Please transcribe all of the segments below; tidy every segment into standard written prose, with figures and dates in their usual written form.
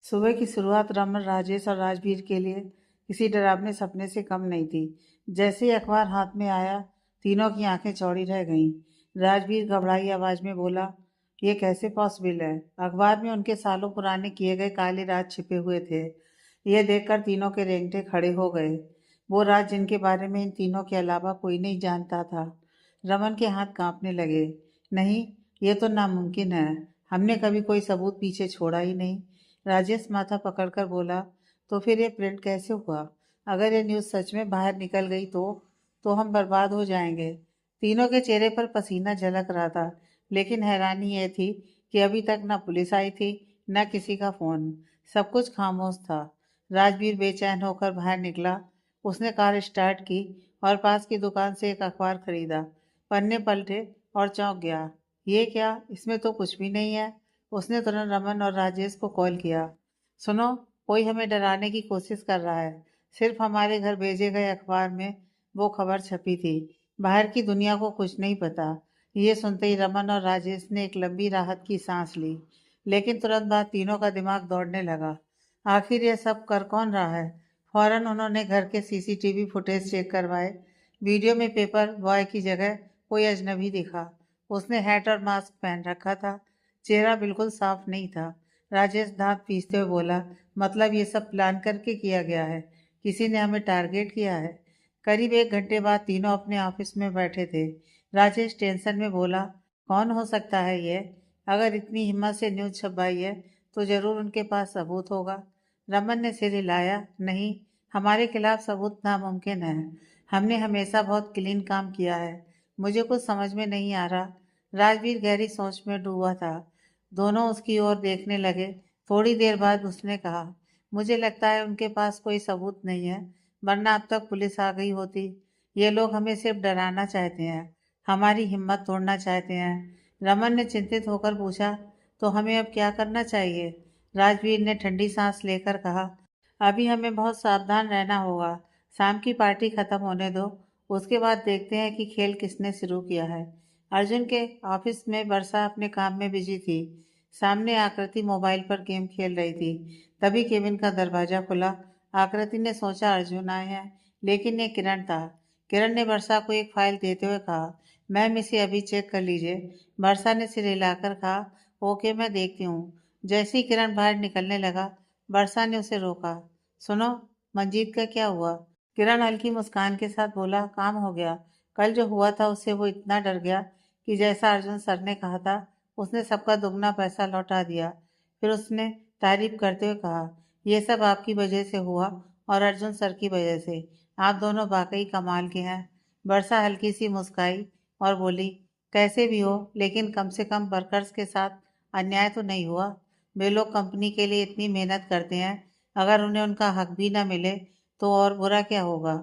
सुबह की शुरुआत रमन, राजेश और राजवीर के लिए किसी डरावने सपने से कम नहीं थी। जैसे ही अखबार हाथ में आया, तीनों की आंखें चौड़ी रह गईं। राजवीर घबराई आवाज में बोला, "ये कैसे पॉसिबल है?" अखबार में उनके सालों पुराने किए गए काले राज छिपे हुए थे। यह देखकर तीनों के रेंगटे खड़े हो गए। वो राज जिनके बारे में इन तीनों के अलावा कोई नहीं जानता था। रमन के हाथ कांपने लगे। नहीं, ये तो नामुमकिन है। हमने कभी कोई सबूत पीछे छोड़ा ही नहीं। राजेश माथा पकड़कर बोला, तो फिर ये प्रिंट कैसे हुआ? अगर ये न्यूज़ सच में बाहर निकल गई तो हम बर्बाद हो जाएंगे। तीनों के चेहरे पर पसीना झलक रहा था, लेकिन हैरानी ये थी कि अभी तक न पुलिस आई थी, न किसी का फोन। सब कुछ खामोश था। राजवीर बेचैन होकर बाहर निकला। उसने कार स्टार्ट की और पास की दुकान से एक अखबार खरीदा। पन्ने पलटे और चौंक गया। ये क्या? इसमें तो कुछ भी नहीं है। उसने तुरंत रमन और राजेश को कॉल किया। सुनो, कोई हमें डराने की कोशिश कर रहा है। सिर्फ हमारे घर भेजे गए अखबार में वो खबर छपी थी। बाहर की दुनिया को कुछ नहीं पता। ये सुनते ही रमन और राजेश ने एक लंबी राहत की सांस ली, लेकिन तुरंत बाद तीनों का दिमाग दौड़ने लगा। आखिर ये सब कर कौन रहा है? फौरन उन्होंने घर के सीसीटीवी फुटेज चेक करवाए। वीडियो में पेपर बॉय की जगह कोई अजनबी दिखा। उसने हैट और मास्क पहन रखा था। चेहरा बिल्कुल साफ नहीं था। राजेश दांत पीसते हुए बोला, मतलब ये सब प्लान करके किया गया है? किसी ने हमें टारगेट किया है? करीब 1 घंटे बाद तीनों अपने ऑफिस में बैठे थे। राजेश टेंशन में बोला, कौन हो सकता है ये? अगर इतनी हिम्मत से न्यूज़ छपवाई है तो जरूर उनके पास सबूत होगा। रमन ने सिर हिलाया, नहीं, हमारे खिलाफ सबूत नामुमकिन है। हमने हमेशा बहुत क्लीन काम किया है। मुझे कुछ समझ में नहीं आ रहा। राजवीर गहरी सोच में डूबा था। दोनों उसकी ओर देखने लगे। थोड़ी देर बाद उसने कहा, मुझे लगता है उनके पास कोई सबूत नहीं है, वरना अब तक पुलिस आ गई होती। ये लोग हमें सिर्फ डराना चाहते हैं, हमारी हिम्मत तोड़ना चाहते हैं। रमन ने चिंतित होकर पूछा, तो हमें अब क्या करना चाहिए? राजवीर ने ठंडी सांस लेकर कहा, अभी हमें बहुत सावधान रहना होगा। शाम की पार्टी खत्म होने दो, उसके बाद देखते हैं कि खेल किसने शुरू किया है। अर्जुन के ऑफिस में वर्षा अपने काम में बिजी थी। सामने आकृति मोबाइल पर गेम खेल रही थी। तभी केबिन का दरवाजा खुला। आकृति ने सोचा अर्जुन आए हैं, लेकिन ये किरण था। किरण ने वर्षा को एक फाइल देते हुए कहा, मैम इसे अभी चेक कर लीजिए। वर्षा ने सिर हिलाकर कहा, ओके, मैं देखती हूँ। जैसे ही किरण बाहर निकलने लगा, वर्षा ने उसे रोका। सुनो, मंजीत का क्या हुआ? किरण हल्की मुस्कान के साथ बोला, काम हो गया। कल जो हुआ था उससे वो इतना डर गया कि जैसा अर्जुन सर ने कहा था, उसने सबका दुगना पैसा लौटा दिया। फिर उसने तारीफ करते हुए कहा, ये सब आपकी वजह से हुआ और अर्जुन सर की वजह से। आप दोनों वाकई कमाल के हैं। वर्षा हल्की सी मुस्काई और बोली, कैसे भी हो, लेकिन कम से कम वर्कर्स के साथ अन्याय तो नहीं हुआ। वे लोग कंपनी के लिए इतनी मेहनत करते हैं, अगर उन्हें उनका हक भी ना मिले तो और बुरा क्या होगा?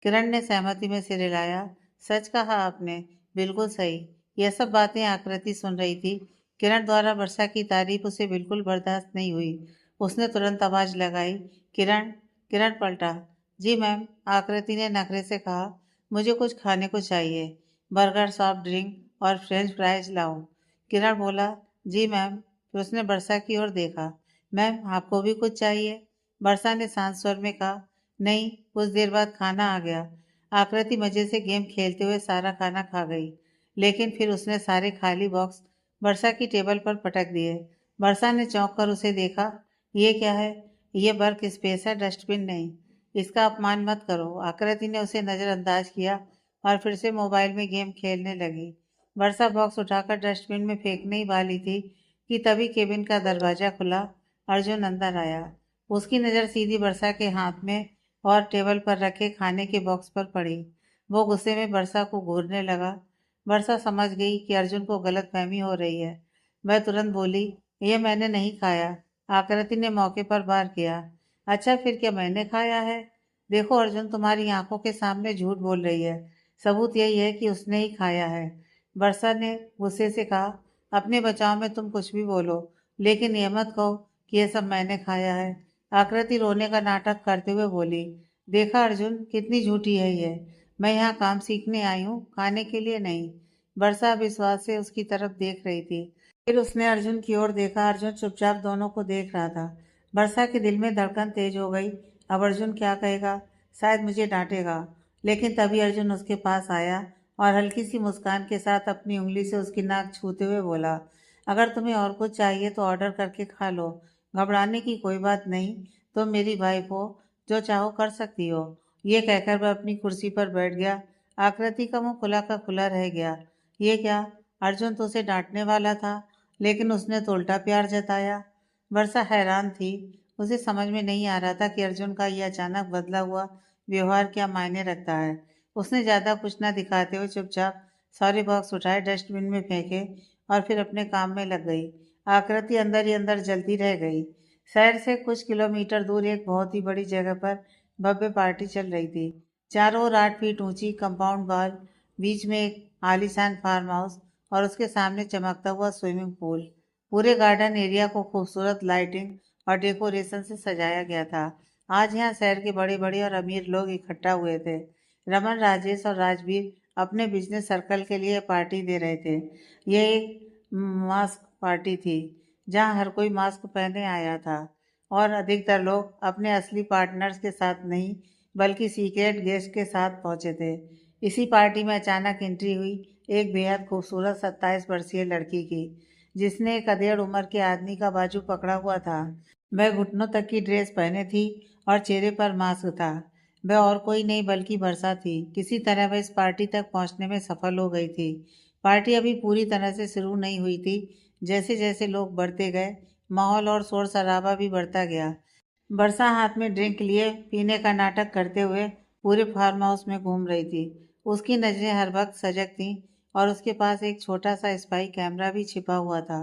किरण ने सहमति में सिर हिलाया। सच कहा आपने, बिल्कुल सही। यह सब बातें आकृति सुन रही थी। किरण द्वारा वर्षा की तारीफ उसे बिल्कुल बर्दाश्त नहीं हुई। उसने तुरंत आवाज लगाई, किरण। किरण पलटा। जी मैम, आकृति ने नखरे से कहा, मुझे कुछ खाने को चाहिए। बर्गर, सॉफ्ट ड्रिंक और फ्रेंच फ्राइज लाओ। किरण बोला, जी मैम। फिर उसने वर्षा की ओर देखा, मैम आपको भी कुछ चाहिए? वर्षा ने शांत स्वर में कहा, नहीं, कुछ देर बाद खाना आ गया। आकृति मजे से गेम खेलते हुए सारा खाना खा गई, लेकिन फिर उसने सारे खाली बॉक्स वर्षा की टेबल पर पटक दिए। वर्षा ने चौंक कर उसे देखा, ये क्या है? ये वर्क स्पेस है, डस्टबिन नहीं। इसका अपमान मत करो। आकृति ने उसे नज़रअंदाज किया और फिर से मोबाइल में गेम खेलने लगी। वर्षा बॉक्स उठाकर डस्टबिन में फेंकने ही वाली थी कि तभी केबिन का दरवाजा खुला। अर्जुन अंदर आया। उसकी नज़र सीधी वर्षा के हाथ में और टेबल पर रखे खाने के बॉक्स पर पड़ी। वो गुस्से में वर्षा को घूरने लगा। वर्षा समझ गई कि अर्जुन को गलतफहमी हो रही है। वह तुरंत बोली, यह मैंने नहीं खाया। आकृति ने मौके पर वार किया, अच्छा फिर क्या मैंने खाया है? देखो अर्जुन, तुम्हारी आंखों के सामने झूठ बोल रही है। सबूत यही है कि उसने ही खाया है। वर्षा ने गुस्से से कहा, अपने बचाव में तुम कुछ भी बोलो, लेकिन ये मत कहो कि यह सब मैंने खाया है। आकृति रोने का नाटक करते हुए बोली, देखा अर्जुन, कितनी झूठी है ये। मैं यहाँ काम सीखने आई हूँ, खाने के लिए नहीं। वर्षा विश्वास से उसकी तरफ देख रही थी। फिर उसने अर्जुन की ओर देखा। अर्जुन चुपचाप दोनों को देख रहा था। वर्षा के दिल में धड़कन तेज हो गई। अब अर्जुन क्या कहेगा? शायद मुझे डांटेगा। लेकिन तभी अर्जुन उसके पास आया और हल्की सी मुस्कान के साथ अपनी उंगली से उसकी नाक छूते हुए बोला, अगर तुम्हें और कुछ चाहिए तो ऑर्डर करके खा लो। घबराने की कोई बात नहीं। तुम मेरी वाइफ हो, जो चाहो कर सकती हो। ये कहकर वह अपनी कुर्सी पर बैठ गया। आकृति का मुंह खुला का खुला रह गया। ये क्या? अर्जुन तो उसे डांटने वाला था, लेकिन उसने तो उल्टा प्यार जताया। वर्षा हैरान थी। उसे समझ में नहीं आ रहा था कि अर्जुन का यह अचानक बदला हुआ व्यवहार क्या मायने रखता है। उसने ज़्यादा कुछ न दिखाते हुए चुपचाप सारे बॉक्स उठाए, डस्टबिन में फेंके और फिर अपने काम में लग गई। आकृति अंदर ही अंदर जलती रह गई। शहर से कुछ किलोमीटर दूर एक बहुत ही बड़ी जगह पर भव्य पार्टी चल रही थी। चारों ओर 8 फीट ऊंची कंपाउंड वॉल, बीच में एक आलीशान फार्म हाउस और उसके सामने चमकता हुआ स्विमिंग पूल। पूरे गार्डन एरिया को खूबसूरत लाइटिंग और डेकोरेशन से सजाया गया था। आज यहाँ शहर के बड़े बड़े और अमीर लोग इकट्ठा हुए थे। रमन, राजेश और राजवीर अपने बिजनेस सर्कल के लिए पार्टी दे रहे थे। यह एक मास्क पार्टी थी, जहाँ हर कोई मास्क पहने आया था और अधिकतर लोग अपने असली पार्टनर्स के साथ नहीं, बल्कि सीक्रेट गेस्ट के साथ पहुंचे थे। इसी पार्टी में अचानक एंट्री हुई एक बेहद खूबसूरत 27 वर्षीय लड़की की, जिसने एक अधेड़ उम्र के आदमी का बाजू पकड़ा हुआ था। वह घुटनों तक की ड्रेस पहने थी और चेहरे पर मास्क था। वह और कोई नहीं बल्कि वर्षा थी। किसी तरह वह इस पार्टी तक पहुंचने में सफल हो गई थी। पार्टी अभी पूरी तरह से शुरू नहीं हुई थी। जैसे जैसे लोग बढ़ते गए, माहौल और शोर शराबा भी बढ़ता गया। वर्षा हाथ में ड्रिंक लिए पीने का नाटक करते हुए पूरे फार्म हाउस में घूम रही थी। उसकी नजरें हर वक्त सजग थीं और उसके पास एक छोटा सा स्पाई कैमरा भी छिपा हुआ था।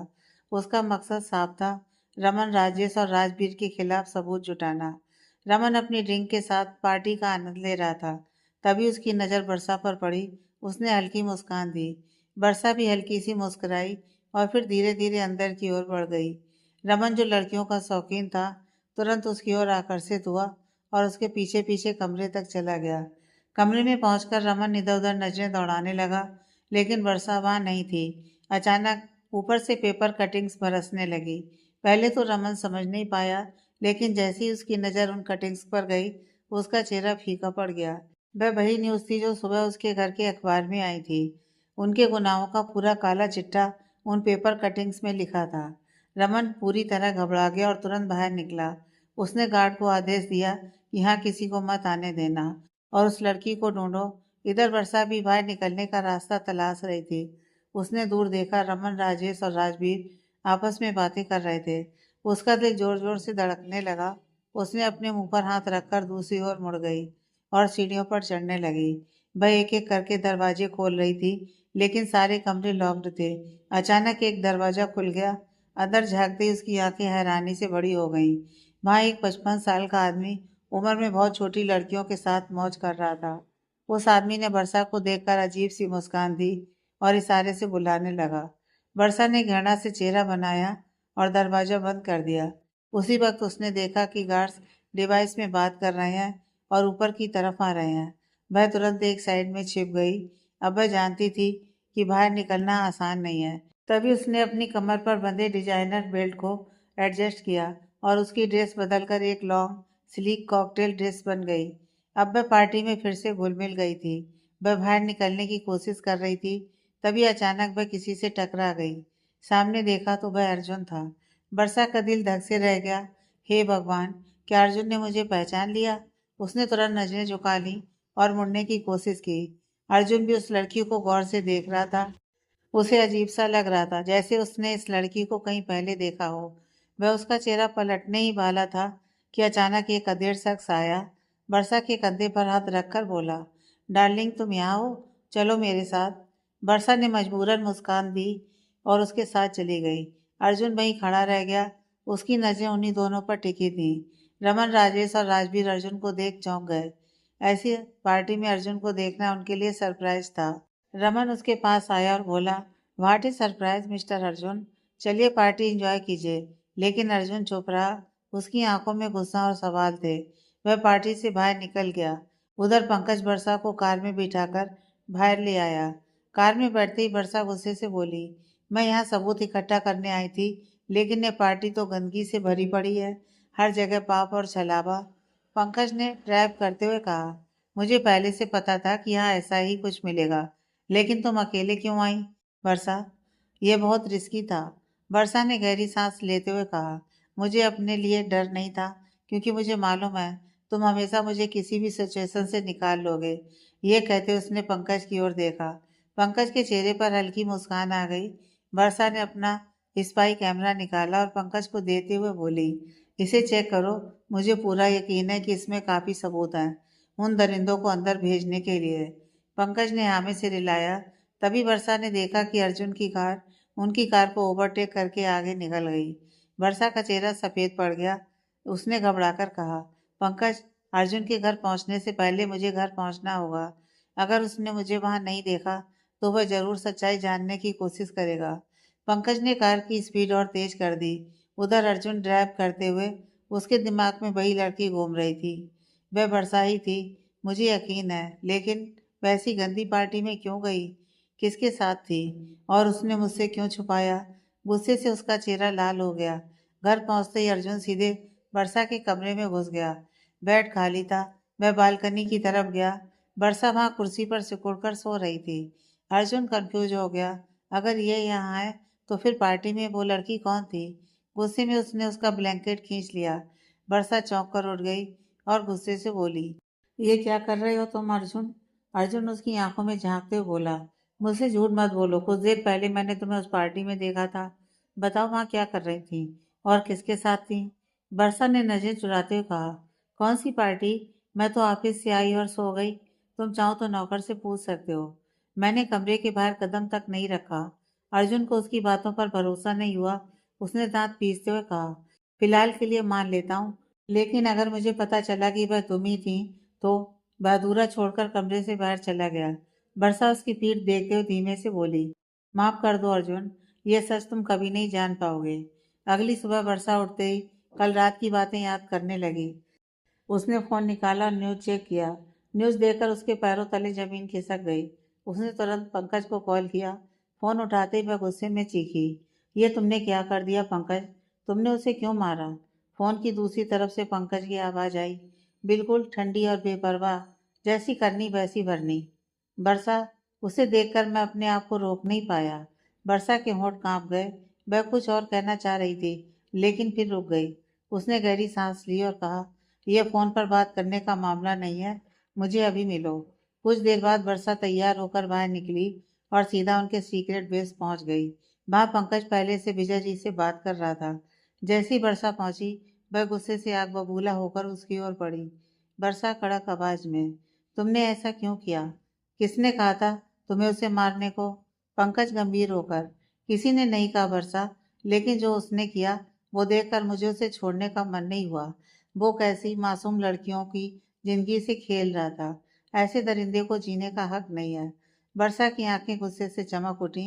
उसका मकसद साफ था, रमन, राजेश और राजवीर के खिलाफ सबूत जुटाना। रमन अपनी ड्रिंक के साथ पार्टी का आनंद ले रहा था। तभी उसकी नज़र वर्षा पर पड़ी। उसने हल्की मुस्कान दी। वर्षा भी हल्की सी मुस्कुराई और फिर धीरे धीरे अंदर की ओर बढ़ गई। रमन, जो लड़कियों का शौकीन था, तुरंत उसकी ओर आकर्षित हुआ और उसके पीछे पीछे कमरे तक चला गया। कमरे में पहुंचकर रमन इधर उधर नजरें दौड़ाने लगा, लेकिन वर्षा वहां नहीं थी। अचानक ऊपर से पेपर कटिंग्स बरसने लगी। पहले तो रमन समझ नहीं पाया, लेकिन जैसे ही उसकी नज़र उन कटिंग्स पर गई, उसका चेहरा फीका पड़ गया। वह वही न्यूज़ थी जो सुबह उसके घर के अखबार में आई थी। उनके गुनाहों का पूरा काला चिट्ठा उन पेपर कटिंग्स में लिखा था। रमन पूरी तरह घबरा गया और तुरंत बाहर निकला। उसने गार्ड को आदेश दिया कि यहाँ किसी को मत आने देना और उस लड़की को ढूंढो। इधर वर्षा भी बाहर निकलने का रास्ता तलाश रही थी। उसने दूर देखा, रमन, राजेश और राजवीर आपस में बातें कर रहे थे। उसका दिल जोर जोर से धड़कने लगा। उसने अपने मुंह पर हाथ रखकर दूसरी ओर मुड़ गई और सीढ़ियों पर चढ़ने लगी। वह एक एक करके दरवाजे खोल रही थी, लेकिन सारे कमरे लॉक्ड थे। अचानक एक दरवाजा खुल गया। अंदर झांकते ही उसकी आंखें हैरानी से बड़ी हो गईं। वहां एक 55 साल का आदमी उम्र में बहुत छोटी लड़कियों के साथ मौज कर रहा था। उस आदमी ने वर्षा को देखकर अजीब सी मुस्कान दी और इशारे से बुलाने लगा। वर्षा ने घृणा से चेहरा बनाया और दरवाजा बंद कर दिया। उसी वक्त उसने देखा कि गार्ड्स डिवाइस में बात कर रहे हैं और ऊपर की तरफ आ रहे हैं। वह तुरंत एक साइड में छिप गई। अब वह जानती थी कि बाहर निकलना आसान नहीं है। तभी उसने अपनी कमर पर बंधे डिजाइनर बेल्ट को एडजस्ट किया और उसकी ड्रेस बदलकर एक लॉन्ग स्लीक कॉकटेल ड्रेस बन गई। अब वह पार्टी में फिर से घुल मिल गई थी। वह बाहर निकलने की कोशिश कर रही थी। तभी अचानक वह किसी से टकरा गई। सामने देखा तो वह अर्जुन था। वर्षा का दिल धक से रह गया। हे भगवान, क्या अर्जुन ने मुझे पहचान लिया? उसने तुरंत नजरें झुका ली और मुड़ने की कोशिश की। अर्जुन भी उस लड़की को गौर से देख रहा था। उसे अजीब सा लग रहा था, जैसे उसने इस लड़की को कहीं पहले देखा हो। वह उसका चेहरा पलटने ही वाला था कि अचानक एक अधेड़ शख्स आया, वर्षा के कंधे पर हाथ रखकर बोला, डार्लिंग, तुम यहाँ हो? चलो मेरे साथ। वर्षा ने मजबूरन मुस्कान दी और उसके साथ चली गई। अर्जुन वहीं खड़ा रह गया। उसकी नजरें उन्हीं दोनों पर टिकी थीं। रमन, राजेश और राजवीर अर्जुन को देख चौंक गए। ऐसी पार्टी में अर्जुन को देखना उनके लिए सरप्राइज था। रमन उसके पास आया और बोला, what is surprise mister Arjun, चलिए पार्टी एंजॉय कीजिए। लेकिन अर्जुन चुप रहा। उसकी आंखों में गुस्सा और सवाल थे। वह पार्टी से बाहर निकल गया। उधर पंकज वर्षा को कार में बिठाकर बाहर ले आया। कार में बैठते ही वर्षा गुस्से से बोली, मैं यहाँ सबूत इकट्ठा करने आई थी, लेकिन ये पार्टी तो गंदगी से भरी पड़ी है। हर जगह पाप और छलावा। पंकज ने ट्रैप करते हुए कहा, मुझे पहले से पता था कि यहाँ ऐसा ही कुछ मिलेगा, लेकिन तुम अकेले क्यों आई? वर्षा, यह बहुत रिस्की था। वर्षा ने गहरी सांस लेते हुए कहा, मुझे अपने लिए डर नहीं था, क्योंकि मुझे मालूम है तुम हमेशा मुझे किसी भी सिचुएशन से निकाल लोगे। ये कहते उसने पंकज की ओर देखा। पंकज के चेहरे पर हल्की मुस्कान आ गई। वर्षा ने अपना स्पाई कैमरा निकाला और पंकज को देते हुए बोली, इसे चेक करो, मुझे पूरा यकीन है कि इसमें काफी सबूत हैं उन दरिंदों को अंदर भेजने के लिए। पंकज ने हामी से रिलाया। तभी वर्षा ने देखा कि अर्जुन की कार उनकी कार को ओवरटेक करके आगे निकल गई। वर्षा का चेहरा सफेद पड़ गया। उसने घबराकर कहा, पंकज, अर्जुन के घर पहुंचने से पहले मुझे घर पहुंचना होगा। अगर उसने मुझे वहां नहीं देखा तो वह जरूर सच्चाई जानने की कोशिश करेगा। पंकज ने कार की स्पीड और तेज कर दी। उधर अर्जुन ड्राइव करते हुए, उसके दिमाग में वही लड़की घूम रही थी। वह वर्षा ही थी, मुझे यकीन है, लेकिन वैसी गंदी पार्टी में क्यों गई? किसके साथ थी? और उसने मुझसे क्यों छुपाया? गुस्से से उसका चेहरा लाल हो गया। घर पहुंचते ही अर्जुन सीधे वर्षा के कमरे में घुस गया। बेड खाली था। वह बालकनी की तरफ गया। वर्षा वहां कुर्सी पर सिकुड़कर सो रही थी। अर्जुन कंफ्यूज हो गया। अगर ये यहाँ है तो फिर पार्टी में वो लड़की कौन थी? गुस्से में उसने उसका ब्लैंकेट खींच लिया। वर्षा चौंक कर उठ गई और गुस्से से बोली, ये क्या कर रहे हो तुम अर्जुन? अर्जुन उसकी आंखों में झांकते हुए बोला, मुझसे झूठ मत बोलो, कुछ देर पहले मैंने तुम्हें उस पार्टी में देखा था। बताओ वहां क्या कर रही थी और किसके साथ थी? वर्षा ने नजर चुराते हुए कहा, कौन सी पार्टी? मैं तो ऑफिस से आई और सो गई। तुम चाहो तो नौकर से पूछ सकते हो। मैंने कमरे के बाहर कदम तक नहीं रखा। अर्जुन को उसकी बातों पर भरोसा नहीं हुआ। उसने दांत पीसते हुए कहा, फिलहाल के लिए मान लेता हूँ, लेकिन अगर मुझे पता चला कि वह तुम ही थी तो? बहादुरा छोड़कर कमरे से बाहर चला गया। वर्षा उसकी पीठ देखते हुए धीमे से बोली, माफ कर दो अर्जुन, ये सच तुम कभी नहीं जान पाओगे। अगली सुबह वर्षा उठते ही कल रात की बातें याद करने लगी। उसने फोन निकाला और न्यूज चेक किया। न्यूज देखकर उसके पैरों तले जमीन खिसक गई। उसने तुरंत पंकज को कॉल किया। फोन उठाते ही वह गुस्से में चीखी, ये तुमने क्या कर दिया पंकज? तुमने उसे क्यों मारा? फोन की दूसरी तरफ से पंकज की आवाज आई, बिल्कुल ठंडी और बेपरवाह, जैसी करनी वैसी भरनी। वर्षा, उसे देखकर मैं अपने आप को रोक नहीं पाया। वर्षा के होंठ कांप गए। वह कुछ और कहना चाह रही थी, लेकिन फिर रुक गई। उसने गहरी सांस ली और कहा, यह फोन पर बात करने का मामला नहीं है, मुझे अभी मिलो। कुछ देर बाद वर्षा तैयार होकर बाहर निकली और सीधा उनके सीक्रेट बेस पहुंच गई। वहां पंकज पहले से विजय जी से बात कर रहा था। जैसी वर्षा पहुंची, वह गुस्से से आग बबूला होकर उसकी ओर बढ़ी। वर्षा कड़क आवाज में, तुमने ऐसा क्यों किया? किसने कहा था तुम्हें उसे मारने को? पंकज गंभीर होकर, किसी ने नहीं कहा वर्षा, लेकिन जो उसने किया वो देखकर मुझे उसे छोड़ने का मन नहीं हुआ। वो कैसी मासूम लड़कियों की जिंदगी से खेल रहा था। ऐसे दरिंदे को जीने का हक नहीं है। वर्षा की आंखें गुस्से से चमक उठी।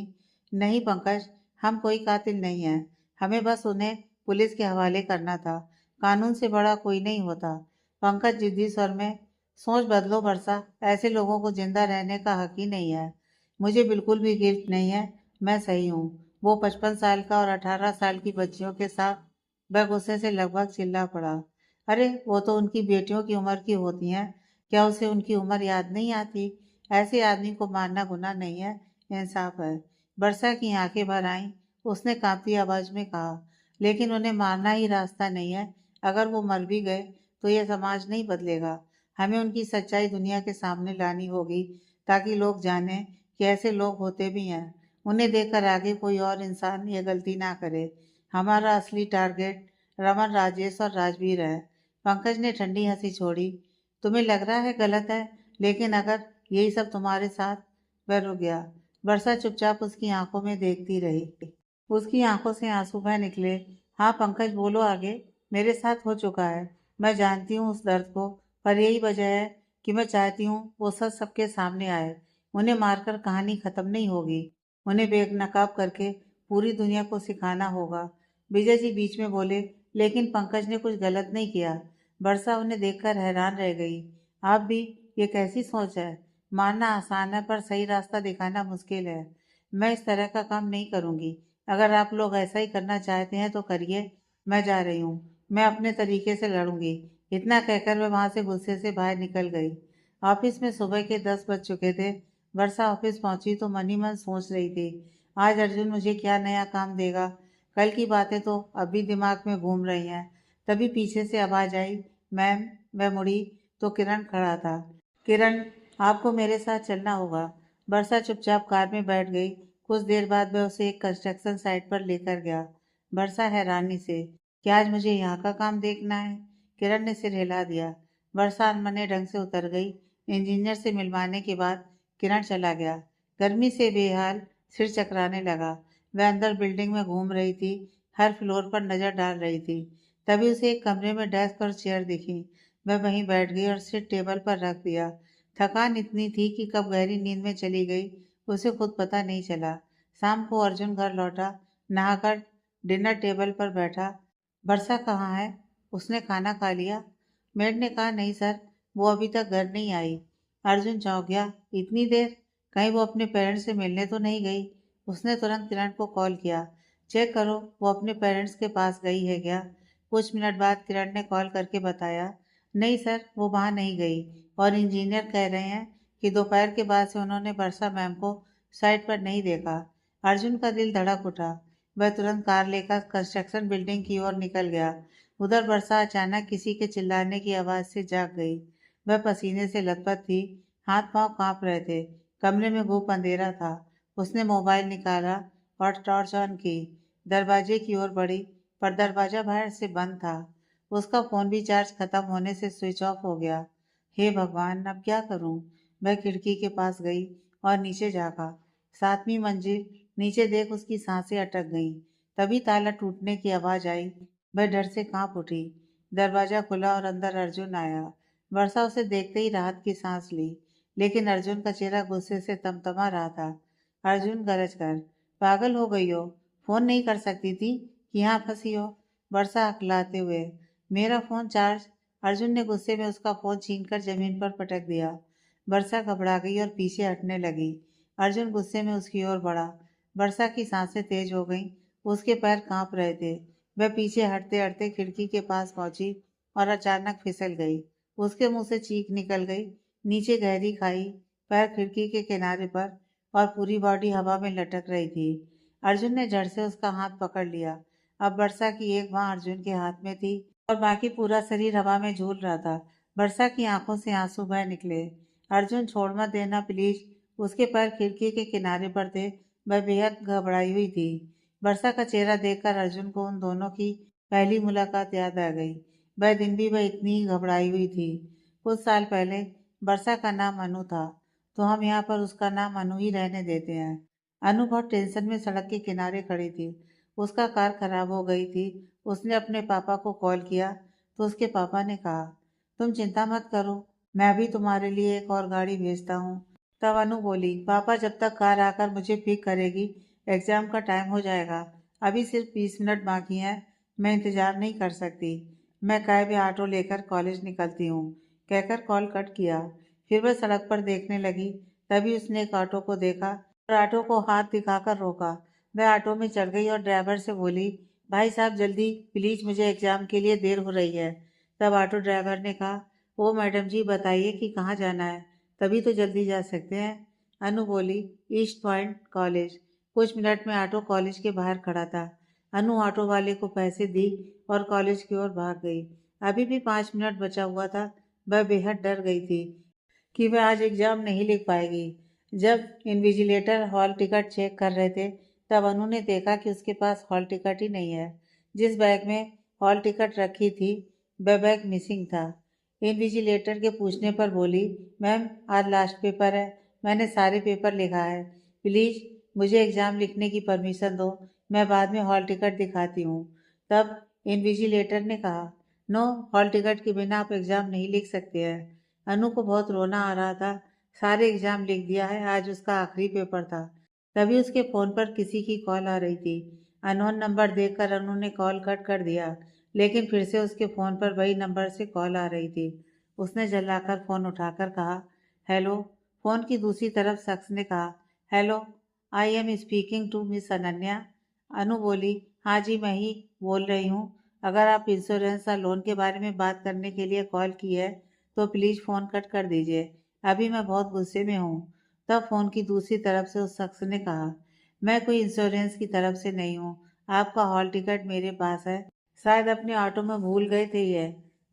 नहीं पंकज, हम कोई कातिल नहीं है। हमें बस उन्हें पुलिस के हवाले करना था। कानून से बड़ा कोई नहीं होता। पंकज जिद्दी स्वर में, सोच बदलो वर्षा, ऐसे लोगों को जिंदा रहने का हक ही नहीं है। मुझे बिल्कुल भी गिल्ट नहीं है, मैं सही हूँ। वो 55 साल का और 18 साल की बच्चियों के साथ, वह गुस्से से लगभग चिल्ला पड़ा। अरे वो तो उनकी बेटियों की उम्र की होती हैं, क्या उसे उनकी उम्र याद नहीं आती? ऐसे आदमी को मारना गुनाह नहीं है, इंसाफ है। वर्षा की आंखें भर आईं। उसने कांपती आवाज में कहा, लेकिन उन्हें मारना ही रास्ता नहीं है। अगर वो मर भी गए तो यह समाज नहीं बदलेगा। हमें उनकी सच्चाई दुनिया के सामने लानी होगी, ताकि लोग जानें कि ऐसे लोग होते भी हैं। उन्हें देखकर आगे कोई और इंसान ये गलती ना करे। हमारा असली टारगेट रमन, राजेश और राजवीर है। पंकज ने ठंडी हंसी छोड़ी। तुम्हें लग रहा है गलत है, लेकिन अगर यही सब तुम्हारे साथ? वह रुक गया। वर्षा चुपचाप उसकी आंखों में देखती रही। उसकी आंखों से आंसू बह निकले। हाँ पंकज, बोलो आगे। मेरे साथ हो चुका है, मैं जानती हूँ उस दर्द को, पर यही वजह है कि मैं चाहती हूँ वो सच सबके सामने आए। उन्हें मारकर कहानी खत्म नहीं होगी, उन्हें बेनकाब करके पूरी दुनिया को सिखाना होगा। विजय जी बीच में बोले, लेकिन पंकज ने कुछ गलत नहीं किया। वर्षा उन्हें देखकर हैरान रह गई। आप भी? ये कैसी सोच है? मारना आसान है पर सही रास्ता दिखाना मुश्किल है। मैं इस तरह का काम नहीं करूंगी। अगर आप लोग ऐसा ही करना चाहते हैं तो करिए, मैं जा रही हूँ। मैं अपने तरीके से लड़ूंगी। इतना कहकर वह वहां से गुस्से से बाहर निकल गई। ऑफिस में सुबह के 10 बज चुके थे। वर्षा ऑफिस पहुंची तो मन ही मन सोच रही थी, आज अर्जुन मुझे क्या नया काम देगा। कल की बातें तो अभी दिमाग में घूम रही हैं। तभी पीछे से आवाज आई, मैम। मैं मुड़ी तो किरण खड़ा था। किरण, आपको मेरे साथ चलना होगा। वर्षा चुपचाप कार में बैठ गई। कुछ देर बाद वह उसे एक कंस्ट्रक्शन साइट पर लेकर गया। वर्षा हैरानी से, क्या आज मुझे यहाँ का काम देखना है? किरण ने सिर हिला दिया। वर्षा अनमने ढंग से उतर गई। इंजीनियर से मिलवाने के बाद किरण चला गया। गर्मी से बेहाल, सिर चकराने लगा। वह अंदर बिल्डिंग में घूम रही थी, हर फ्लोर पर नजर डाल रही थी। तभी उसे एक कमरे में डेस्क और चेयर दिखी। वह वहीं बैठ गई और सिर टेबल पर रख दिया। थकान इतनी थी कि कब गहरी नींद में चली गई उसे खुद पता नहीं चला। शाम को अर्जुन घर लौटा, नहाकर डिनर टेबल पर बैठा। वर्षा कहाँ है? उसने खाना खा लिया? मेड ने कहा, नहीं सर, वो अभी तक घर नहीं आई। अर्जुन चौंक गया, इतनी देर? कहीं वो अपने पेरेंट्स से मिलने तो नहीं गई? उसने तुरंत किरण को कॉल किया, चेक करो वो अपने पेरेंट्स के पास गई है क्या। कुछ मिनट बाद किरण ने कॉल करके बताया, नहीं सर, वो वहाँ नहीं गई और इंजीनियर कह रहे हैं कि दोपहर के बाद से उन्होंने वर्षा मैम को साइट पर नहीं देखा। अर्जुन का दिल धड़क उठा। वह तुरंत कार लेकर कंस्ट्रक्शन बिल्डिंग की ओर निकल गया। उधर वर्षा अचानक किसी के चिल्लाने की आवाज से जाग गई। वह पसीने से लथपथ थी, हाथ पांव कांप रहे थे। कमरे में घूप अंधेरा था। उसने मोबाइल निकाला और टॉर्च ऑन की। दरवाजे की ओर बढ़ी, पर दरवाजा बाहर से बंद था। उसका फोन भी चार्ज खत्म होने से स्विच ऑफ हो गया। हे भगवान, अब क्या करूं? वह खिड़की के पास गई और नीचे झांका। 7वीं मंजिल। नीचे देख उसकी सांसें अटक गईं। तभी ताला टूटने की आवाज आई। वह डर से कांप उठी। दरवाजा खुला और अंदर अर्जुन आया। वर्षा उसे देखते ही राहत की सांस ली, लेकिन अर्जुन का चेहरा गुस्से से तमतमा रहा था। अर्जुन गरज कर, पागल हो गई हो? फोन नहीं कर सकती थी कि यहाँ फंसी हो? वर्षा हकलाते हुए, मेरा फोन चार्ज। अर्जुन ने गुस्से में उसका फोन छीनकर जमीन पर पटक दिया। वर्षा घबरा गई और पीछे हटने लगी। अर्जुन गुस्से में उसकी ओर बढ़ा। वर्षा की सांसें तेज हो गईं। उसके पैर कांप रहे थे। वह पीछे हटते हटते खिड़की के पास पहुंची और अचानक फिसल गई। उसके मुंह से चीख निकल गई। नीचे गहरी खाई, पैर खिड़की के किनारे पर और पूरी बॉडी हवा में लटक रही थी। अर्जुन ने जड़ से उसका हाथ पकड़ लिया। अब वर्षा की एक बांह अर्जुन के हाथ में थी और बाकी पूरा शरीर हवा में झूल रहा था। वर्षा की आंखों से आंसू बह निकले। अर्जुन, छोड़ मत देना प्लीज। उसके पैर खिड़की के किनारे पर थे। वह बेहद घबराई हुई थी। वर्षा का चेहरा देखकर अर्जुन को उन दोनों की पहली मुलाकात याद आ गई। वह दिन भी वह इतनी ही घबराई हुई थी। कुछ साल पहले वर्षा का नाम अनु था, तो हम यहाँ पर उसका नाम अनु ही रहने देते हैं। अनु बहुत टेंशन में सड़क के किनारे खड़ी थी। उसका कार खराब हो गई थी। उसने अपने पापा को कॉल किया तो उसके पापा ने कहा, तुम चिंता मत करो, मैं भी तुम्हारे लिए एक और गाड़ी भेजता हूँ। तब अनु बोली, पापा जब तक कार आकर मुझे पिक करेगी एग्जाम का टाइम हो जाएगा। अभी सिर्फ 20 मिनट बाकी हैं, मैं इंतजार नहीं कर सकती। मैं कैब या ऑटो लेकर कॉलेज निकलती हूँ, कहकर कॉल कट किया। फिर वह सड़क पर देखने लगी। तभी उसने एक ऑटो को देखा और ऑटो को हाथ दिखाकर रोका। वह ऑटो में चढ़ गई और ड्राइवर से बोली, भाई साहब जल्दी प्लीज, मुझे एग्जाम के लिए देर हो रही है। तब ऑटो ड्राइवर ने कहा, ओ मैडम जी, बताइए कि कहाँ जाना है, तभी तो जल्दी जा सकते हैं। अनु बोली, ईस्ट पॉइंट कॉलेज। कुछ मिनट में ऑटो कॉलेज के बाहर खड़ा था। अनु ऑटो वाले को पैसे दी और कॉलेज की ओर भाग गई। अभी भी 5 मिनट बचा हुआ था। वह बेहद डर गई थी कि वह आज एग्जाम नहीं लिख पाएगी। जब इन्विजिलेटर हॉल टिकट चेक कर रहे थे, तब अनु ने देखा कि उसके पास हॉल टिकट ही नहीं है। जिस बैग में हॉल टिकट रखी थी, वह बैग मिसिंग था। इन्विजिलेटर के पूछने पर बोली, मैम आज लास्ट पेपर है, मैंने सारे पेपर लिखा है, प्लीज मुझे एग्जाम लिखने की परमिशन दो, मैं बाद में हॉल टिकट दिखाती हूँ। तब इन्विजिलेटर ने कहा, नो, हॉल टिकट के बिना आप एग्जाम नहीं लिख सकते हैं। अनु को बहुत रोना आ रहा था। सारे एग्जाम लिख दिया है, आज उसका आखिरी पेपर था। तभी उसके फोन पर किसी की कॉल आ रही थी। अननोन नंबर देखकर अनु ने कॉल कट कर दिया, लेकिन फिर से उसके फोन पर वही नंबर से कॉल आ रही थी। उसने जल्लाकर फोन उठाकर कहा, हेलो। फोन की दूसरी तरफ शख्स ने कहा, hello, I am speaking to miss Ananya. Anu बोली, हाँ जी, मैं ही बोल रही हूँ। अगर आप इंश्योरेंस या लोन के बारे में बात करने के लिए कॉल की है तो प्लीज़ फ़ोन कट कर दीजिए। अभी मैं बहुत गुस्से में हूँ। तब फ़ोन की दूसरी तरफ से उस शख्स ने कहा, मैं कोई इंश्योरेंस की तरफ से नहीं हूँ। आपका हॉल टिकट मेरे पास है। शायद अपने ऑटो में भूल गए थे ये।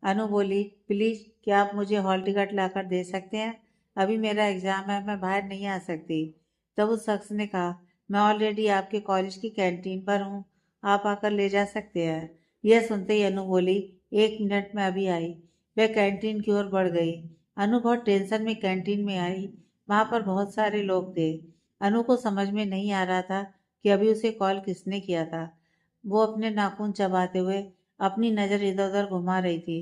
अनु बोली, प्लीज़ क्या आप मुझे हॉल टिकट लाकर दे सकते हैं? अभी मेरा एग्ज़ाम है, मैं बाहर नहीं आ सकती। तब उस शख्स ने कहा, मैं ऑलरेडी आपके कॉलेज की कैंटीन पर हूँ, आप आकर ले जा सकते हैं। यह सुनते ही अनु बोली, 1 मिनट में अभी आई। वह कैंटीन की ओर बढ़ गई। अनु बहुत टेंशन में कैंटीन में आई। वहां पर बहुत सारे लोग थे। अनु को समझ में नहीं आ रहा था कि अभी उसे कॉल किसने किया था। वो अपने नाखून चबाते हुए अपनी नज़र इधर उधर घुमा रही थी।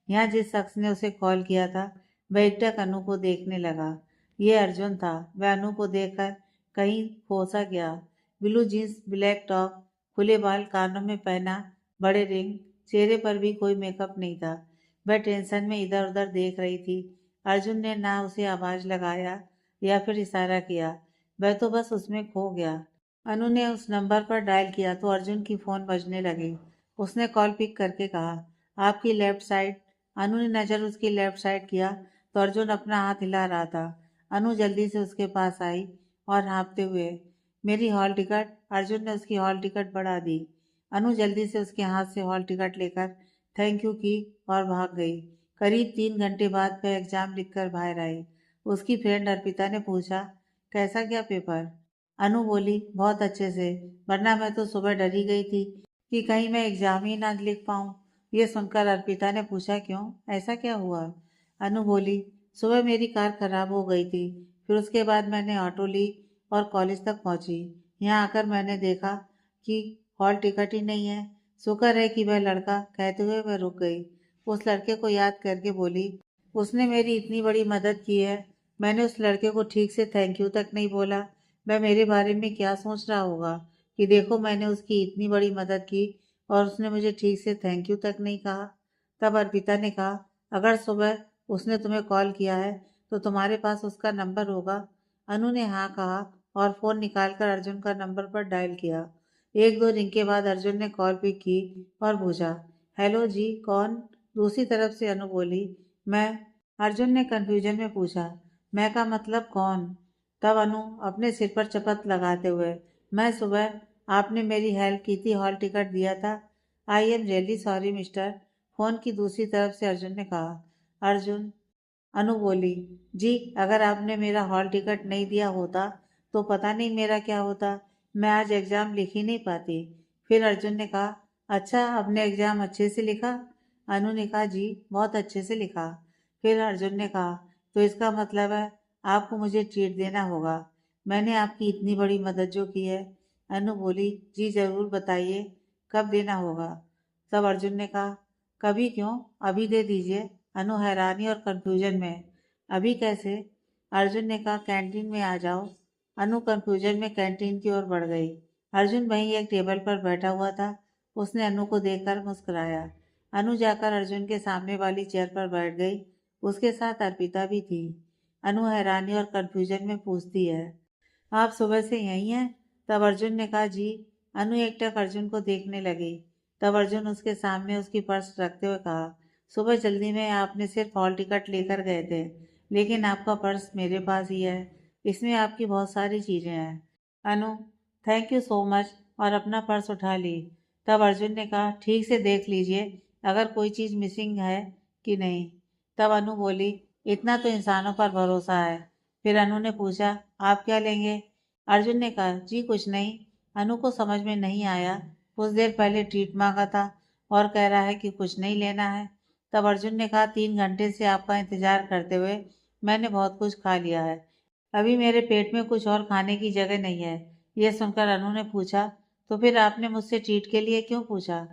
यहाँ जिस शख्स ने उसे कॉल किया था वह एकटक अनु को देखने लगा। ये अर्जुन था। वह अनु को देखकर कहीं खो सा गया। ब्लू जीन्स, ब्लैक टॉप, खुले बाल, कानों में पहना बड़े रिंग, चेहरे पर भी कोई मेकअप नहीं था। वह टेंशन में इधर उधर देख रही थी। अर्जुन ने ना उसे आवाज लगाया या फिर इशारा किया। वह तो बस उसमें खो गया। अनु ने उस नंबर पर डायल किया तो अर्जुन की फोन बजने लगी। उसने कॉल पिक करके कहा, आपकी लेफ्ट साइड। अनु ने नजर उसकी लेफ्ट साइड किया तो अर्जुन अपना हाथ हिला रहा था। अनु जल्दी से उसके पास आई और हाँफते हुए, मेरी हॉल टिकट। अर्जुन ने उसकी हॉल टिकट बढ़ा दी। अनु जल्दी से उसके हाथ से हॉल टिकट लेकर थैंक यू की और भाग गई। करीब 3 घंटे बाद वह एग्जाम लिखकर बाहर आई। उसकी फ्रेंड अर्पिता ने पूछा, कैसा गया पेपर? अनु बोली, बहुत अच्छे से, वरना मैं तो सुबह डर ही गई थी कि कहीं मैं एग्जाम ही ना लिख पाऊँ। ये सुनकर अर्पिता ने पूछा, क्यों, ऐसा क्या हुआ? अनु बोली, सुबह मेरी कार खराब हो गई थी। फिर उसके बाद मैंने ऑटो ली और कॉलेज तक पहुंची। यहाँ आकर मैंने देखा कि हॉल टिकट ही नहीं है। शुक्र है कि वह लड़का, कहते हुए वह रुक गई। उस लड़के को याद करके बोली, उसने मेरी इतनी बड़ी मदद की है। मैंने उस लड़के को ठीक से थैंक यू तक नहीं बोला। वह मेरे बारे में क्या सोच रहा होगा कि देखो मैंने उसकी इतनी बड़ी मदद की और उसने मुझे ठीक से थैंक यू तक नहीं कहा। तब अर्पिता ने कहा, अगर सुबह उसने तुम्हें कॉल किया है तो तुम्हारे पास उसका नंबर होगा। अनु ने हाँ कहा और फ़ोन निकालकर अर्जुन का नंबर पर डायल किया। 1-2 रिंग के बाद अर्जुन ने कॉल पिक की और पूछा, हेलो जी, कौन? दूसरी तरफ से अनु बोली, मैं। अर्जुन ने कंफ्यूजन में पूछा, मैं का मतलब कौन? तब अनु अपने सिर पर चपत लगाते हुए, मैं सुबह आपने मेरी हेल्प की थी, हॉल टिकट दिया था। I am really sorry mister. Phone की दूसरी तरफ से अर्जुन ने कहा। अर्जुन। अनु बोली, जी अगर आपने मेरा हॉल टिकट नहीं दिया होता तो पता नहीं मेरा क्या होता। मैं आज एग्ज़ाम लिख ही नहीं पाती। फिर अर्जुन ने कहा, अच्छा आपने एग्ज़ाम अच्छे से लिखा? अनु ने कहा, जी बहुत अच्छे से लिखा। फिर अर्जुन ने कहा, तो इसका मतलब है आपको मुझे ट्रीट देना होगा। मैंने आपकी इतनी बड़ी मदद जो की है। अनु बोली, जी ज़रूर बताइए, कब देना होगा? तब अर्जुन ने कहा, कभी क्यों, अभी दे दीजिए। अनु हैरानी और कंफ्यूजन में, अभी कैसे? अर्जुन ने कहा, कैंटीन में आ जाओ। अनु कंफ्यूजन में कैंटीन की ओर बढ़ गई। अर्जुन वहीं एक टेबल पर बैठा हुआ था। उसने अनु को देखकर मुस्कुराया। अनु जाकर अर्जुन के सामने वाली चेयर पर बैठ गई। उसके साथ अर्पिता भी थी। अनु हैरानी और कंफ्यूजन में पूछती है, आप सुबह से यहीं हैं? तब अर्जुन ने कहा, जी। अनु एकटक अर्जुन को देखने लगी। तब अर्जुन उसके सामने उसकी पर्स रखते हुए कहा, सुबह जल्दी में आपने सिर्फ हॉल टिकट लेकर गए थे, लेकिन आपका पर्स मेरे पास ही है। इसमें आपकी बहुत सारी चीज़ें हैं। अनु, थैंक यू सो मच, और अपना पर्स उठा ली। तब अर्जुन ने कहा, ठीक से देख लीजिए अगर कोई चीज़ मिसिंग है कि नहीं। तब अनु बोली, इतना तो इंसानों पर भरोसा है। फिर अनु ने पूछा, आप क्या लेंगे? अर्जुन ने कहा, जी कुछ नहीं। अनु को समझ में नहीं आया। कुछ देर पहले ट्रीट मांगा था और कह रहा है कि कुछ नहीं लेना है। तब अर्जुन ने कहा, 3 घंटे से आपका इंतजार करते हुए मैंने बहुत कुछ खा लिया है। अभी मेरे पेट में कुछ और खाने की जगह नहीं है। यह सुनकर अनु ने पूछा, तो फिर आपने मुझसे ट्रीट के लिए क्यों पूछा?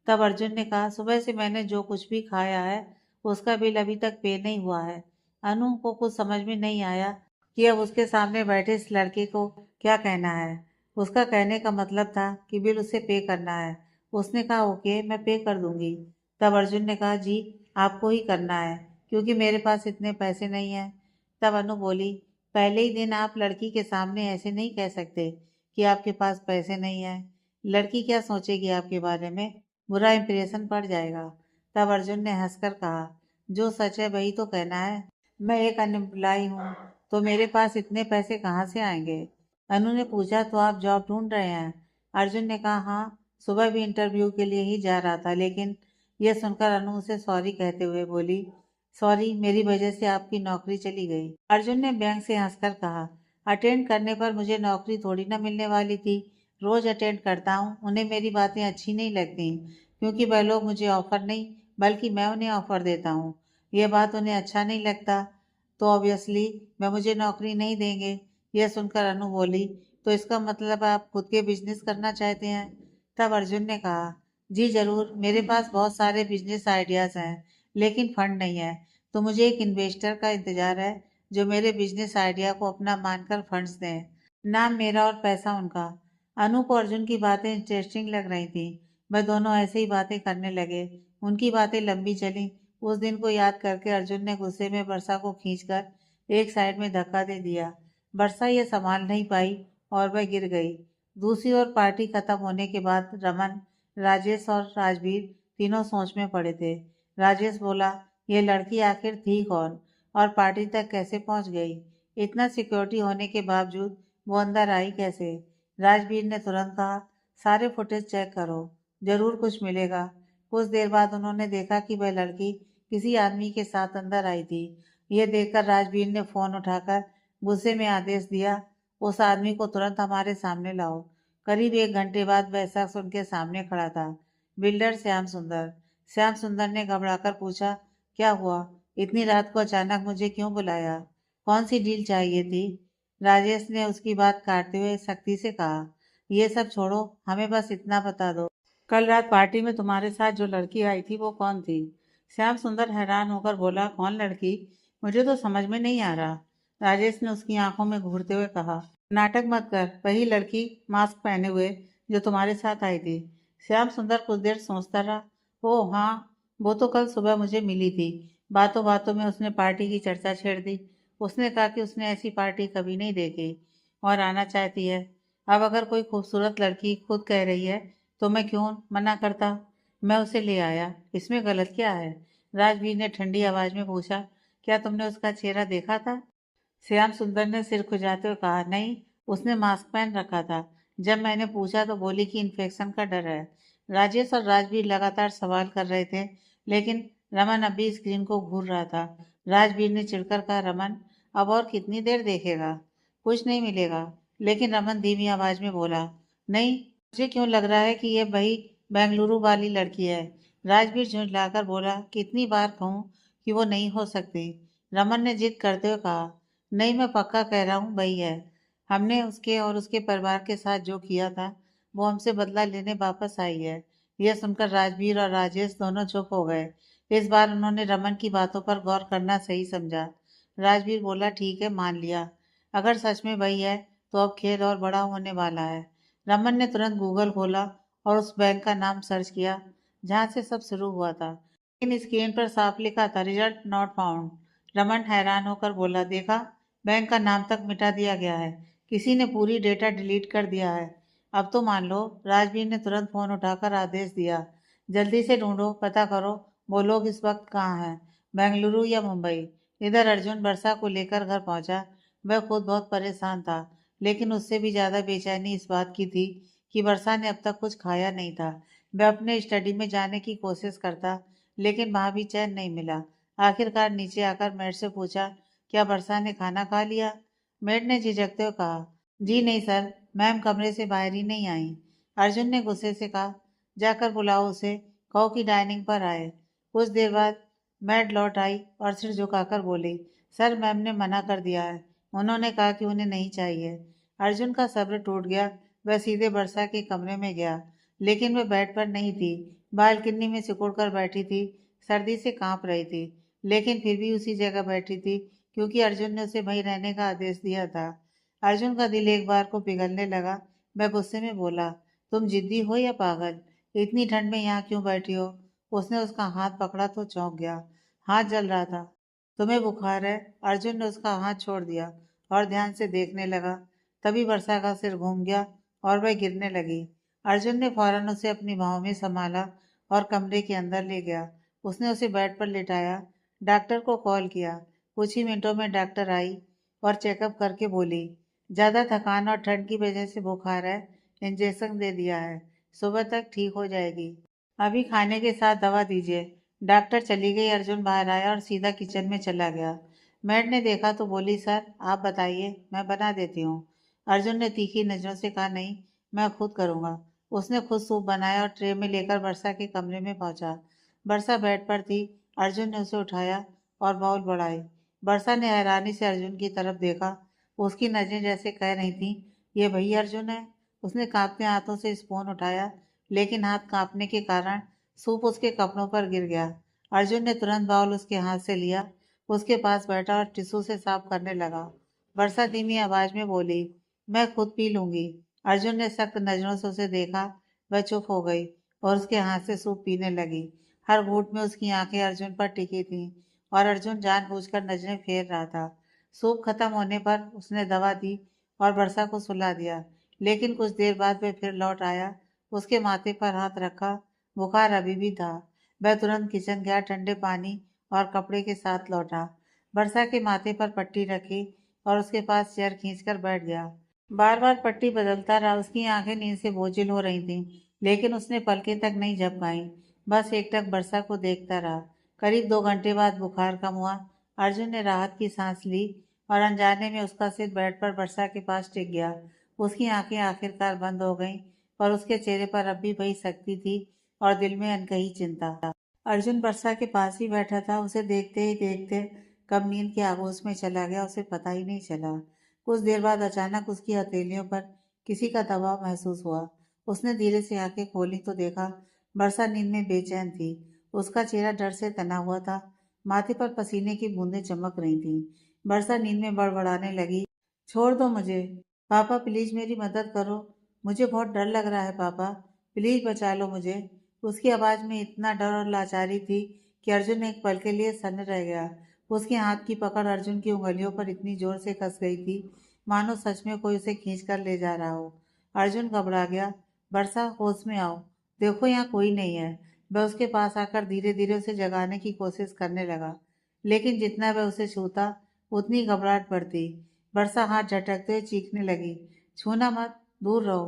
तब अर्जुन ने कहा, सुबह से मैंने जो कुछ भी खाया है उसका बिल अभी तक पे नहीं हुआ है। अनु को कुछ समझ में नहीं आया कि अब उसके सामने बैठे इस लड़के को क्या कहना है। उसका कहने का मतलब था कि बिल उसे पे करना है। उसने कहा, ओके मैं पे कर दूंगी। तब अर्जुन ने कहा, जी आपको ही करना है क्योंकि मेरे पास इतने पैसे नहीं हैं। तब अनु बोली, पहले ही दिन आप लड़की के सामने ऐसे नहीं कह सकते कि आपके पास पैसे नहीं हैं। लड़की क्या सोचेगी आपके बारे में? बुरा इंप्रेशन पड़ जाएगा। तब अर्जुन ने हंसकर कहा, जो सच है वही तो कहना है। मैं एक अनएम्प्लॉय हूँ, तो मेरे पास इतने पैसे कहाँ से आएंगे? अनु ने पूछा, तो आप जॉब ढूंढ रहे हैं? अर्जुन ने कहा, हाँ, सुबह भी इंटरव्यू के लिए ही जा रहा था, लेकिन यह सुनकर अनु उसे सॉरी कहते हुए बोली, सॉरी, मेरी वजह से आपकी नौकरी चली गई। अर्जुन ने बैंक से हंसकर कहा, अटेंड करने पर मुझे नौकरी थोड़ी ना मिलने वाली थी। रोज अटेंड करता हूँ, उन्हें मेरी बातें अच्छी नहीं लगती, क्योंकि वह लोग मुझे ऑफर नहीं बल्कि मैं उन्हें ऑफर देता हूँ। यह बात उन्हें अच्छा नहीं लगता, तो ऑब्वियसली मैं मुझे नौकरी नहीं देंगे। यह सुनकर अनु बोली, तो इसका मतलब आप खुद के बिजनेस करना चाहते हैं? तब अर्जुन ने कहा, जी जरूर, मेरे पास बहुत सारे बिजनेस आइडियाज हैं, लेकिन फंड नहीं है। तो मुझे एक इन्वेस्टर का इंतजार है, जो मेरे बिजनेस आइडिया को अपना मानकर फंड्स दें। नाम मेरा और पैसा उनका। अनु को अर्जुन की बातें इंटरेस्टिंग लग रही थी। वह दोनों ऐसे ही बातें करने लगे। उनकी बातें लंबी चली। उस दिन को याद करके अर्जुन ने गुस्से में वर्षा को खींचकर एक साइड में धक्का दे दिया। वर्षा ये संभाल नहीं पाई और वह गिर गई। दूसरी ओर पार्टी खत्म होने के बाद रमन, राजेश और राजवीर तीनों सोच में पड़े थे। राजेश बोला, ये लड़की आखिर थी कौन और पार्टी तक कैसे पहुंच गई? इतना सिक्योरिटी होने के बावजूद वो अंदर आई कैसे? राजवीर ने तुरंत कहा, सारे फुटेज चेक करो, जरूर कुछ मिलेगा। कुछ देर बाद उन्होंने देखा कि वह लड़की किसी आदमी के साथ अंदर आई थी। यह देखकर राजवीर ने फोन उठाकर गुस्से में आदेश दिया, उस आदमी को तुरंत हमारे सामने लाओ। करीब 1 घंटे बाद वह शख्स उनके सामने खड़ा था, बिल्डर श्याम सुंदर। श्याम सुंदर ने घबराकर पूछा, क्या हुआ? इतनी रात को अचानक मुझे क्यों बुलाया? कौन सी डील चाहिए थी? राजेश ने उसकी बात काटते हुए सख्ती से कहा, ये सब छोड़ो, हमें बस इतना बता दो, कल रात पार्टी में तुम्हारे साथ जो लड़की आई थी वो कौन थी? श्याम सुंदर हैरान होकर बोला, कौन लड़की? मुझे तो समझ में नहीं आ रहा। राजेश ने उसकी आंखों में घूरते हुए कहा, नाटक मत कर, वही लड़की मास्क पहने हुए जो तुम्हारे साथ आई थी। श्याम सुंदर कुछ देर सोचता रहा। ओह हाँ, वो तो कल सुबह मुझे मिली थी। बातों बातों में उसने पार्टी की चर्चा छेड़ दी। उसने कहा कि उसने ऐसी पार्टी कभी नहीं देखी और आना चाहती है। अब अगर कोई खूबसूरत लड़की खुद कह रही है तो मैं क्यों मना करता? मैं उसे ले आया, इसमें गलत क्या है? राजवीर ने ठंडी आवाज में पूछा, क्या तुमने उसका चेहरा देखा था? श्याम सुंदर ने सिर खुजाते हुए कहा, नहीं, उसने मास्क पहन रखा था। जब मैंने पूछा तो बोली कि इन्फेक्शन का डर है। राजेश और राजवीर लगातार सवाल कर रहे थे, लेकिन रमन अब भी स्क्रीन को घूर रहा था। राजवीर ने चिढ़कर कहा, रमन, अब और कितनी देर देखेगा? कुछ नहीं मिलेगा। लेकिन रमन धीमी आवाज में बोला, नहीं, मुझे क्यों लग रहा है कि ये वही बेंगलुरु वाली लड़की है। राजवीर झुंझलाकर बोला, कितनी बार कहूँ कि वो नहीं हो सकती? रमन ने जिद करते हुए कहा, नहीं, मैं पक्का कह रहा हूँ वही है। हमने उसके और उसके परिवार के साथ जो किया था वो हमसे बदला लेने वापस आई है। यह सुनकर राजवीर और राजेश दोनों चुप हो गए। इस बार उन्होंने रमन की बातों पर गौर करना सही समझा। राजवीर बोला, ठीक है, मान लिया। अगर सच में वही है तो अब खेल और बड़ा होने वाला है। रमन ने तुरंत गूगल खोला और उस बैंक का नाम सर्च किया जहाँ से सब शुरू हुआ था। लेकिन स्क्रीन पर साफ लिखा था, रिजल्ट नॉट फाउंड। रमन हैरान होकर बोला, देखा, बैंक का नाम तक मिटा दिया गया है। किसी ने पूरी डेटा डिलीट कर दिया है। अब तो मान लो। राजवीर ने तुरंत फोन उठाकर आदेश दिया, जल्दी से ढूंढो, पता करो वो लोग इस वक्त कहाँ हैं, बेंगलुरु या मुंबई। इधर अर्जुन वर्षा को लेकर घर पहुंचा। वह खुद बहुत परेशान था, लेकिन उससे भी ज्यादा बेचैनी इस बात की थी कि वर्षा ने अब तक कुछ खाया नहीं था। वह अपने स्टडी में जाने की कोशिश करता, लेकिन वहां भी चैन नहीं मिला। आखिरकार नीचे आकर मेड से पूछा, क्या वर्षा ने खाना खा लिया? मेड ने झिझकते हुए कहा, जी नहीं सर, मैम कमरे से बाहर ही नहीं आई। अर्जुन ने गुस्से से कहा, जाकर बुलाओ उसे, कहो कि डाइनिंग पर आए। कुछ देर बाद मैड लौट आई और सिर झुकाकर बोली, सर, मैम ने मना कर दिया है, उन्होंने कहा कि उन्हें नहीं चाहिए। अर्जुन का सब्र टूट गया। वह सीधे वर्षा के कमरे में गया, लेकिन वह बेड पर नहीं थी, बालकनी में सिकुड़ कर बैठी थी, सर्दी से कांप रही थी, लेकिन फिर भी उसी जगह बैठी थी क्योंकि अर्जुन ने उसे वहीं रहने का आदेश दिया था। अर्जुन का दिल एक बार को पिघलने लगा। वह गुस्से में बोला, तुम जिद्दी हो या पागल? इतनी ठंड में यहाँ क्यों बैठी हो? उसने उसका हाथ पकड़ा तो चौंक गया। हाथ जल रहा था। तुम्हें बुखार है? अर्जुन ने उसका हाथ छोड़ दिया और ध्यान से देखने लगा। तभी वर्षा का सिर घूम गया और वह गिरने लगी। अर्जुन ने फौरन उसे अपनी बाहों में संभाला और कमरे के अंदर ले गया। उसने उसे बेड पर लिटाया, डॉक्टर को कॉल किया। कुछ ही मिनटों में डॉक्टर आई और चेकअप करके बोली, ज़्यादा थकान और ठंड की वजह से बुखार है, इंजेक्शन दे दिया है, सुबह तक ठीक हो जाएगी। अभी खाने के साथ दवा दीजिए। डॉक्टर चली गई। अर्जुन बाहर आया और सीधा किचन में चला गया। मैड ने देखा तो बोली, सर आप बताइए, मैं बना देती हूँ। अर्जुन ने तीखी नजरों से कहा, नहीं, मैं खुद करूँगा। उसने खुद सूप बनाया और ट्रे में लेकर वर्षा के कमरे में पहुंचा। वर्षा बेड पर थी। अर्जुन ने उसे उठाया और बाउल बढ़ाई। वर्षा ने हैरानी से अर्जुन की तरफ देखा। उसकी नजरें जैसे कह रही थीं, ये वही अर्जुन है। उसने कांपते हाथों से स्पून उठाया, लेकिन हाथ कांपने के कारण सूप उसके कपड़ों पर गिर गया। अर्जुन ने तुरंत बाउल उसके हाथ से लिया, उसके पास बैठा और टिश्यू से साफ करने लगा। वर्षा धीमी आवाज में बोली, मैं खुद पी लूंगी। अर्जुन ने सख्त नजरों से उसे देखा। वह चुप हो गई और उसके हाथ से सूप पीने लगी। हर घूंट में उसकी आंखें अर्जुन पर टिकी थीं और अर्जुन जानबूझकर नजरें फेर रहा था। सूप खत्म होने पर उसने दवा दी और वर्षा को सुला दिया, लेकिन कुछ देर बाद वह फिर लौट आया। उसके माथे पर हाथ रखा। बुखार अभी भी था। वह तुरंत किचन गया, ठंडे पानी और कपड़े के साथ लौटा। वर्षा के माथे पर पट्टी रखी और उसके पास चेयर खींचकर बैठ गया। बार बार पट्टी बदलता रहा। उसकी आंखें नींद से बोझिल हो रही थीं, लेकिन उसने पलकें तक नहीं झपकाई, बस एकटक वर्षा को देखता रहा। करीब 2 घंटे बाद बुखार कम हुआ। अर्जुन ने राहत की सांस ली और अनजाने में उसका सिर बेड पर वर्षा के पास टिक गया। उसकी आंखें आखिरकार बंद हो गईं, पर उसके चेहरे पर अब भी वही सख्ती थी और दिल में अनकही चिंता। अर्जुन वर्षा के पास ही बैठा था। उसे देखते ही देखते कब नींद के आगोश में चला गया, उसे पता ही नहीं चला। कुछ देर बाद अचानक उसकी हथेलियों पर किसी का दबाव महसूस हुआ। उसने धीरे से आंखें खोली तो देखा वर्षा नींद में बेचैन थी। उसका चेहरा डर से तना हुआ था। माथे पर पसीने की बूंदें चमक रही थीं। वर्षा नींद में बड़बड़ाने लगी, छोड़ दो मुझे, पापा प्लीज मेरी मदद करो, मुझे बहुत डर लग रहा है पापा, प्लीज बचा लो मुझे। उसकी आवाज में इतना डर और लाचारी थी कि अर्जुन एक पल के लिए सन्न रह गया। उसके हाथ की पकड़ अर्जुन की उंगलियों पर इतनी जोर से कस गई थी, मानो सच में कोई उसे खींच कर ले जा रहा हो। अर्जुन घबरा गया। वर्षा, होश में आओ, देखो यहाँ कोई नहीं है। वह उसके पास आकर धीरे धीरे उसे जगाने की कोशिश करने लगा, लेकिन जितना वह उसे छूता उतनी घबराहट बढ़ती। वर्षा हाथ झटकते हुए चीखने लगी, छूना मत, दूर रहो,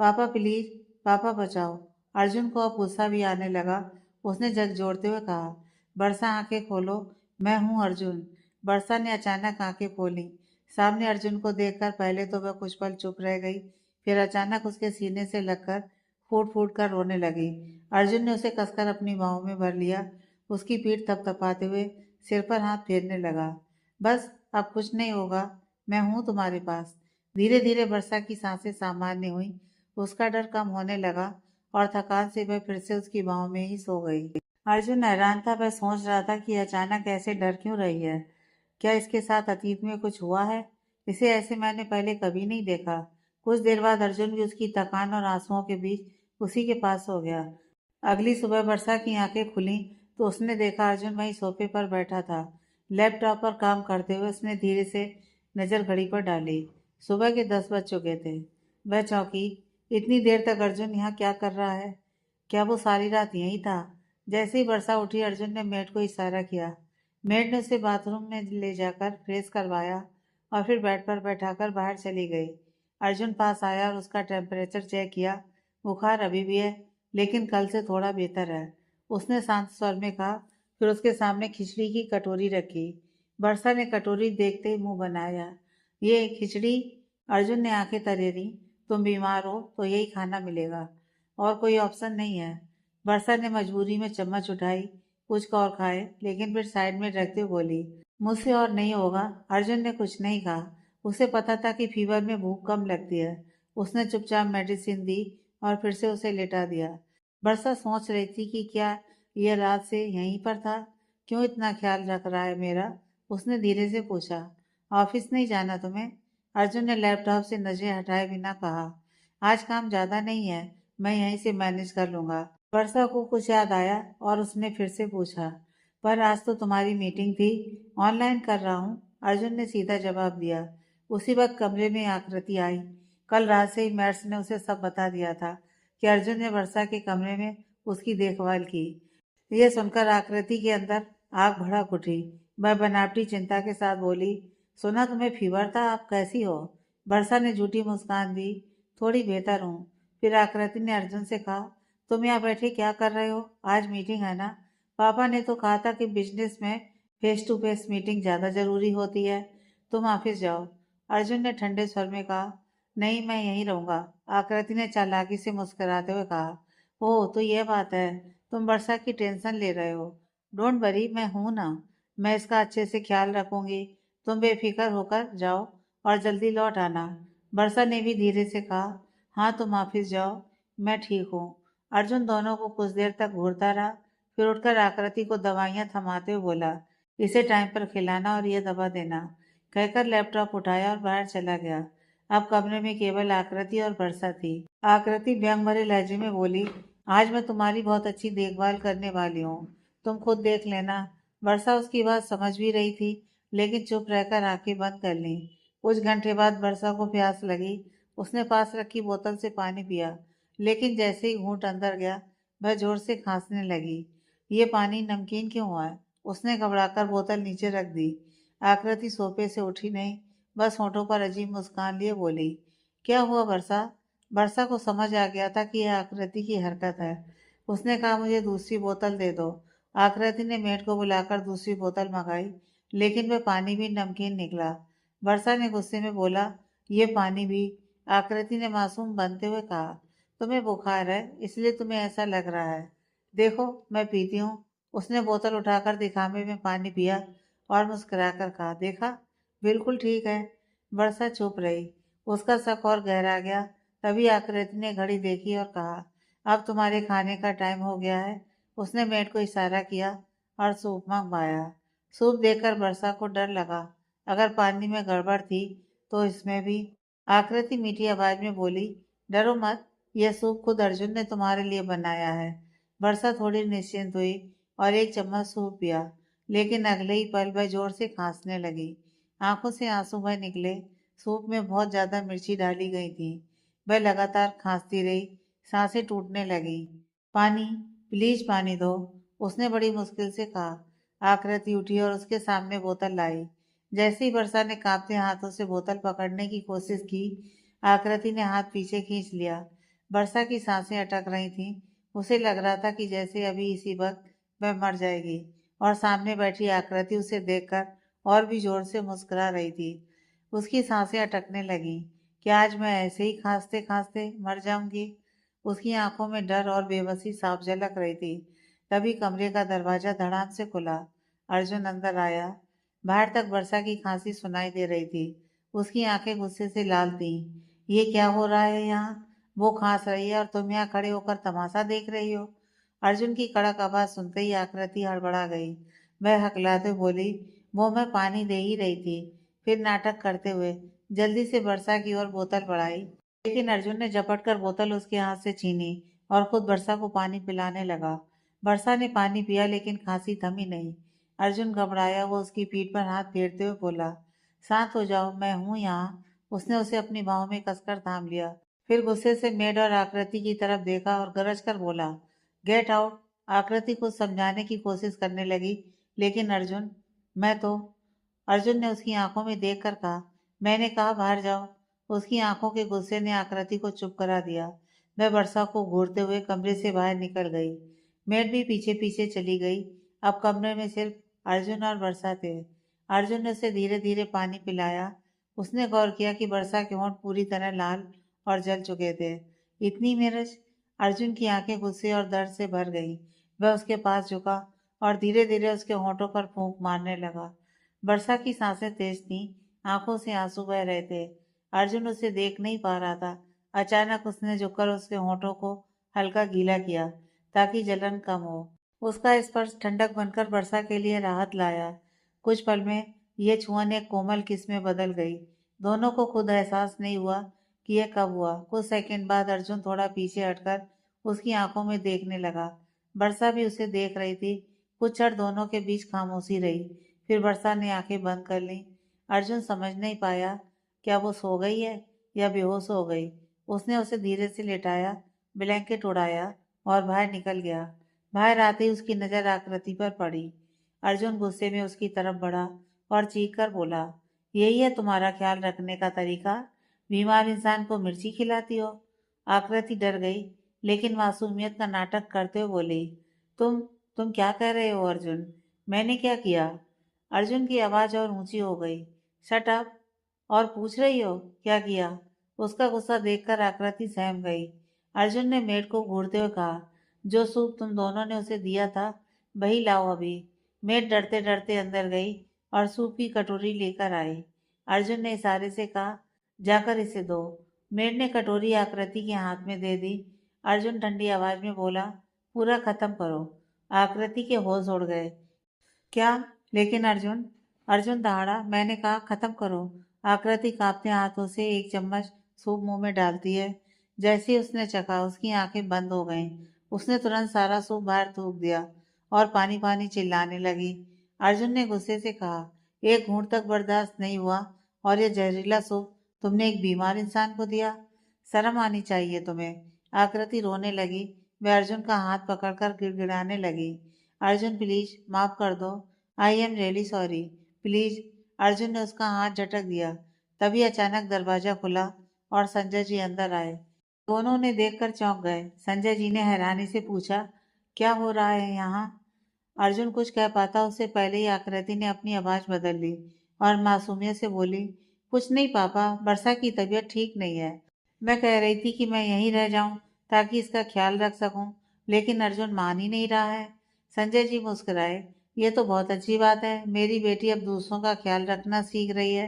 पापा प्लीज, पापा बचाओ। अर्जुन को अब गुस्सा भी आने लगा। उसने जग जोड़ते हुए कहा, वर्षा आंखें खोलो, मैं हूँ अर्जुन। वर्षा ने अचानक आंखें खोली। सामने अर्जुन को देखकर पहले तो वह कुछ पल चुप रह गई, फिर अचानक उसके सीने से लगकर फूट फूट कर रोने लगी। अर्जुन ने उसे कसकर अपनी बाहों में भर लिया, उसकी पीठ थपथपाते हुए सिर पर हाथ फेरने लगा। बस, अब कुछ नहीं होगा, मैं हूँ तुम्हारे पास। धीरे धीरे वर्षा की सांसें सामान्य हुई। उसका डर कम होने लगा और थकान से वह फिर से उसकी बाहों में ही सो गई। अर्जुन हैरान था। वह सोच रहा था कि अचानक ऐसे डर क्यों रही है। क्या इसके साथ अतीत में कुछ हुआ है? इसे ऐसे मैंने पहले कभी नहीं देखा। कुछ देर बाद अर्जुन भी उसकी थकान और आंसुओं के बीच उसी के पास हो गया। अगली सुबह वर्षा की आंखें खुली तो उसने देखा अर्जुन वहीं सोफे पर बैठा था। लैपटॉप पर काम करते हुए उसने धीरे से नजर घड़ी पर डाली। सुबह के 10 बज चुके थे। वह चौंकी। इतनी देर तक अर्जुन यहाँ क्या कर रहा है? क्या वो सारी रात यहीं था? जैसे ही वर्षा उठी, अर्जुन ने मेड को इशारा किया। मेड ने उसे बाथरूम में ले जाकर फ्रेश करवाया और फिर बेड पर बैठाकर बाहर चली गई। अर्जुन पास आया और उसका टेम्परेचर चेक किया। बुखार अभी भी है, लेकिन कल से थोड़ा बेहतर है, उसने शांत स्वर में कहा। फिर उसके सामने खिचड़ी की कटोरी रखी। वर्षा ने कटोरी देखते ही मुंह बनाया। ये खिचड़ी? अर्जुन ने आंखें तरेरी। तुम बीमार हो तो यही खाना मिलेगा, और कोई ऑप्शन नहीं है। वर्षा ने मजबूरी में चम्मच उठाई, कुछ और खाए, लेकिन फिर साइड में रखते हुए बोली, मुझसे और नहीं होगा। अर्जुन ने कुछ नहीं कहा। उसे पता था कि फीवर में भूख कम लगती है। उसने चुपचाप मेडिसिन दी और फिर से उसे लेटा दिया। वर्षा सोच रही थी कि क्या यह रात से यहीं पर था? क्यों इतना ख्याल रख रहा है मेरा? उसने धीरे से पूछा, ऑफिस नहीं जाना तुम्हें? अर्जुन ने लैपटॉप से नजरें हटाए बिना कहा, आज काम ज्यादा नहीं है, मैं यहीं से मैनेज कर लूंगा। वर्षा को कुछ याद आया और उसने फिर से पूछा, पर आज तो तुम्हारी मीटिंग थी। ऑनलाइन कर रहा हूँ, अर्जुन ने सीधा जवाब दिया। उसी वक्त कमरे में आकृति आई। कल रात से ही मैट्स ने उसे सब बता दिया था कि अर्जुन ने वर्षा के कमरे में उसकी देखभाल की। यह सुनकर आकृति के अंदर आग भड़क उठी। वह बनावटी चिंता के साथ बोली, सुना तुम्हें फीवर था, आप कैसी हो? वर्षा ने झूठी मुस्कान दी, थोड़ी बेहतर हूँ। फिर आकृति ने अर्जुन से कहा, तुम यहाँ बैठे क्या कर रहे हो? आज मीटिंग है ना? पापा ने तो कहा था कि बिजनेस में फेस टू फेस मीटिंग ज़्यादा ज़रूरी होती है। तुम ऑफिस जाओ। अर्जुन ने ठंडे स्वर में कहा, नहीं, मैं यहीं रहूँगा। आकृति ने चालाकी से मुस्कुराते हुए कहा, ओह तो यह बात है, तुम वर्षा की टेंशन ले रहे हो। डोंट वरी, मैं हूं ना, मैं इसका अच्छे से ख्याल रखूंगी। तुम बेफिक्र होकर जाओ और जल्दी लौट आना। वर्षा ने भी धीरे से कहा, हाँ तुम ऑफिस जाओ, मैं ठीक हूँ। अर्जुन दोनों को कुछ देर तक घूरता रहा, फिर उठकर आकृति को दवाइयाँ थमाते हुए बोला, इसे टाइम पर खिलाना और ये दवा देना। कहकर लैपटॉप उठाया और बाहर चला गया। अब कमरे में केवल आकृति और वर्षा थी। आकृति व्यंग भरे लहजे में बोली, आज मैं तुम्हारी बहुत अच्छी देखभाल करने वाली हूँ, तुम खुद देख लेना। वर्षा उसकी बात समझ भी रही थी, लेकिन चुप रहकर आंखें बंद कर लीं। कुछ घंटे बाद वर्षा को प्यास लगी। उसने पास रखी बोतल से पानी पिया, लेकिन जैसे ही घूंट अंदर गया, वह जोर से खांसने लगी। ये पानी नमकीन क्यों हुआ है? उसने घबराकर बोतल नीचे रख दी। आकृति सोफे से उठी नहीं, बस होठों पर अजीब मुस्कान लिए बोली, क्या हुआ वर्षा? वर्षा को समझ आ गया था कि यह आकृति की हरकत है। उसने कहा, मुझे दूसरी बोतल दे दो। आकृति ने मेड को बुलाकर दूसरी बोतल मंगाई, लेकिन वह पानी भी नमकीन निकला। वर्षा ने गुस्से में बोला, ये पानी भी? आकृति ने मासूम बनते हुए कहा, तुम्हें बुखार है इसलिए तुम्हें ऐसा लग रहा है। देखो मैं पीती हूँ। उसने बोतल उठाकर दिखावे में पानी पिया और मुस्कुराकर कहा, देखा, बिल्कुल ठीक है। वर्षा चुप रही। उसका शक और गहरा गया। तभी आकृति ने घड़ी देखी और कहा, अब तुम्हारे खाने का टाइम हो गया है। उसने मेड को इशारा किया और सूप मंगवाया। सूप देखकर वर्षा को डर लगा, अगर पानी में गड़बड़ थी तो इसमें भी। आकृति मीठी आवाज में बोली, डरो मत, यह सूप खुद अर्जुन ने तुम्हारे लिए बनाया है। वर्षा थोड़ी निश्चिंत हुई और एक चम्मच सूप पिया, लेकिन अगले ही पल वह जोर से खांसने लगी। आंखों से आंसू बह निकले। सूप में बहुत ज्यादा मिर्ची डाली गई थी। वह लगातार खांसती रही, सांसें टूटने लगी। पानी, प्लीज पानी दो, उसने बड़ी मुश्किल से कहा। आकृति उठी और उसके सामने बोतल लाई। जैसे ही वर्षा ने कांपते हाथों से बोतल पकड़ने की कोशिश की, आकृति ने हाथ पीछे खींच लिया। वर्षा की सांसें अटक रही थीं। उसे लग रहा था कि जैसे अभी इसी वक्त वह मर जाएगी, और सामने बैठी आकृति उसे देखकर और भी जोर से मुस्कुरा रही थी। उसकी सांसें अटकने लगीं। क्या आज मैं ऐसे ही खांसते खांसते मर जाऊंगी? उसकी आंखों में डर और बेबसी साफ झलक रही थी। तभी कमरे का दरवाजा धड़ाम से खुला। अर्जुन अंदर आया। बाहर तक वर्षा की खांसी सुनाई दे रही थी। उसकी आंखें गुस्से से लाल थीं। ये क्या हो रहा है यहाँ? वो खांस रही है और तुम यहाँ खड़े होकर तमाशा देख रही हो। अर्जुन की कड़क आवाज सुनते ही आकृति हड़बड़ा गई। वह हकलाते बोली, वो मैं पानी दे ही रही थी। फिर नाटक करते हुए जल्दी से वर्षा की ओर बोतल बढ़ाई, लेकिन अर्जुन ने झपट कर बोतल उसके हाथ से छीनी और खुद वर्षा को पानी पिलाने लगा। वर्षा ने पानी पिया, लेकिन खांसी थमी नहीं। अर्जुन घबराया। वो उसकी पीठ पर हाथ फेरते हुए बोला, शांत हो जाओ, मैं हूं यहाँ। उसने उसे अपनी बाहों में कसकर थाम लिया। फिर गुस्से से मेड और आकृति की तरफ देखा और गरज कर बोला, गेट आउट। आकृति को समझाने की कोशिश करने लगी, लेकिन अर्जुन, मैं तो। अर्जुन ने उसकी आंखों में देखकर कहा, मैंने कहा बाहर जाओ। उसकी आंखों के गुस्से ने आकृति को चुप करा दिया। वह वर्षा को घूरते हुए कमरे से बाहर निकल गई। मेड भी पीछे पीछे चली गई। अब कमरे में सिर्फ अर्जुन और वर्षा थे। अर्जुन ने उसे धीरे धीरे पानी पिलाया। उसने गौर किया कि वर्षा के होंठ पूरी तरह लाल और जल चुके थे। इतनी मिर्च? अर्जुन की आंखें गुस्से और दर्द से भर गईं। वह उसके पास झुका और धीरे धीरे उसके होंठों पर फूंक मारने लगा। वर्षा की सांसें तेज थीं, आंखों से आंसू बह रहे थे। अर्जुन उसे देख नहीं पा रहा था। अचानक उसने झुककर उसके होठों को हल्का गीला किया, ताकि जलन कम हो। उसका स्पर्श ठंडक बनकर वर्षा के लिए राहत लाया। कुछ पल में यह छुअन एक कोमल किस में बदल गई। दोनों को खुद एहसास नहीं हुआ कि यह कब हुआ। कुछ सेकंड बाद अर्जुन थोड़ा पीछे हटकर उसकी आंखों में देखने लगा। वर्षा भी उसे देख रही थी। कुछ क्षण दोनों के बीच खामोशी रही। फिर वर्षा ने आंखें बंद कर लीं। अर्जुन समझ नहीं पाया, क्या वो सो गई है या बेहोश हो गई। उसने उसे धीरे से लेटाया, ब्लैंकेट उड़ाया और बाहर निकल गया। बाहर आते ही उसकी नज़र आकृति पर पड़ी। अर्जुन गुस्से में उसकी तरफ बढ़ा और चीख कर बोला, यही है तुम्हारा ख्याल रखने का तरीका? बीमार इंसान को मिर्ची खिलाती हो? आकृति डर गई, लेकिन मासूमियत का नाटक करते हुए बोली, तुम तुम क्या कह रहे हो अर्जुन? मैंने क्या किया? अर्जुन की आवाज़ और ऊंची हो गई। Shut up! और पूछ रही हो क्या किया? उसका गुस्सा देखकर आकृति सहम गई। अर्जुन ने मेड को घूरते हुए कहा, जो सूप तुम दोनों ने उसे दिया था वही लाओ अभी। मेड डरते डरते अंदर गई और सूप की कटोरी लेकर आई। अर्जुन ने इशारे से कहा, जाकर इसे दो। मेड ने कटोरी आकृति के हाथ में दे दी। अर्जुन ठंडी आवाज में बोला, पूरा खत्म करो। आकृति के होश उड़ गए। क्या? लेकिन अर्जुन, अर्जुन दहाड़ा, मैंने कहा खत्म करो। आकृति कांपते हाथों से एक चम्मच सूप मुंह में डालती है। जैसे ही उसने चखा उसकी आंखें बंद हो गईं। उसने तुरंत सारा सूप बाहर थूक दिया और पानी पानी चिल्लाने लगी। अर्जुन ने गुस्से से कहा, एक घूंट तक बर्दाश्त नहीं हुआ और ये जहरीला सूप तुमने एक बीमार इंसान को दिया? शर्म आनी चाहिए तुम्हें। आकृति रोने लगी। वह अर्जुन का हाथ पकड़कर गिड़गिड़ाने लगी। अर्जुन प्लीज माफ कर दो। I am really sorry. Please. Arjun ने उसका हाथ झटक दिया। तभी अचानक दरवाजा खुला और संजय जी अंदर आए। दोनों ने देखकर चौंक गए। संजय जी ने हैरानी से पूछा, क्या हो रहा है यहाँ? अर्जुन कुछ कह पाता उससे पहले ही आकृति ने अपनी आवाज बदल ली और मासूमियत से बोली, कुछ नहीं पापा, वर्षा की तबीयत ठीक नहीं है। मैं कह रही थी कि मैं यहीं रह जाऊं ताकि इसका ख्याल रख सकूं, लेकिन अर्जुन मान ही नहीं रहा है। संजय जी मुस्कुराए, ये तो बहुत अच्छी बात है। मेरी बेटी अब दूसरों का ख्याल रखना सीख रही है।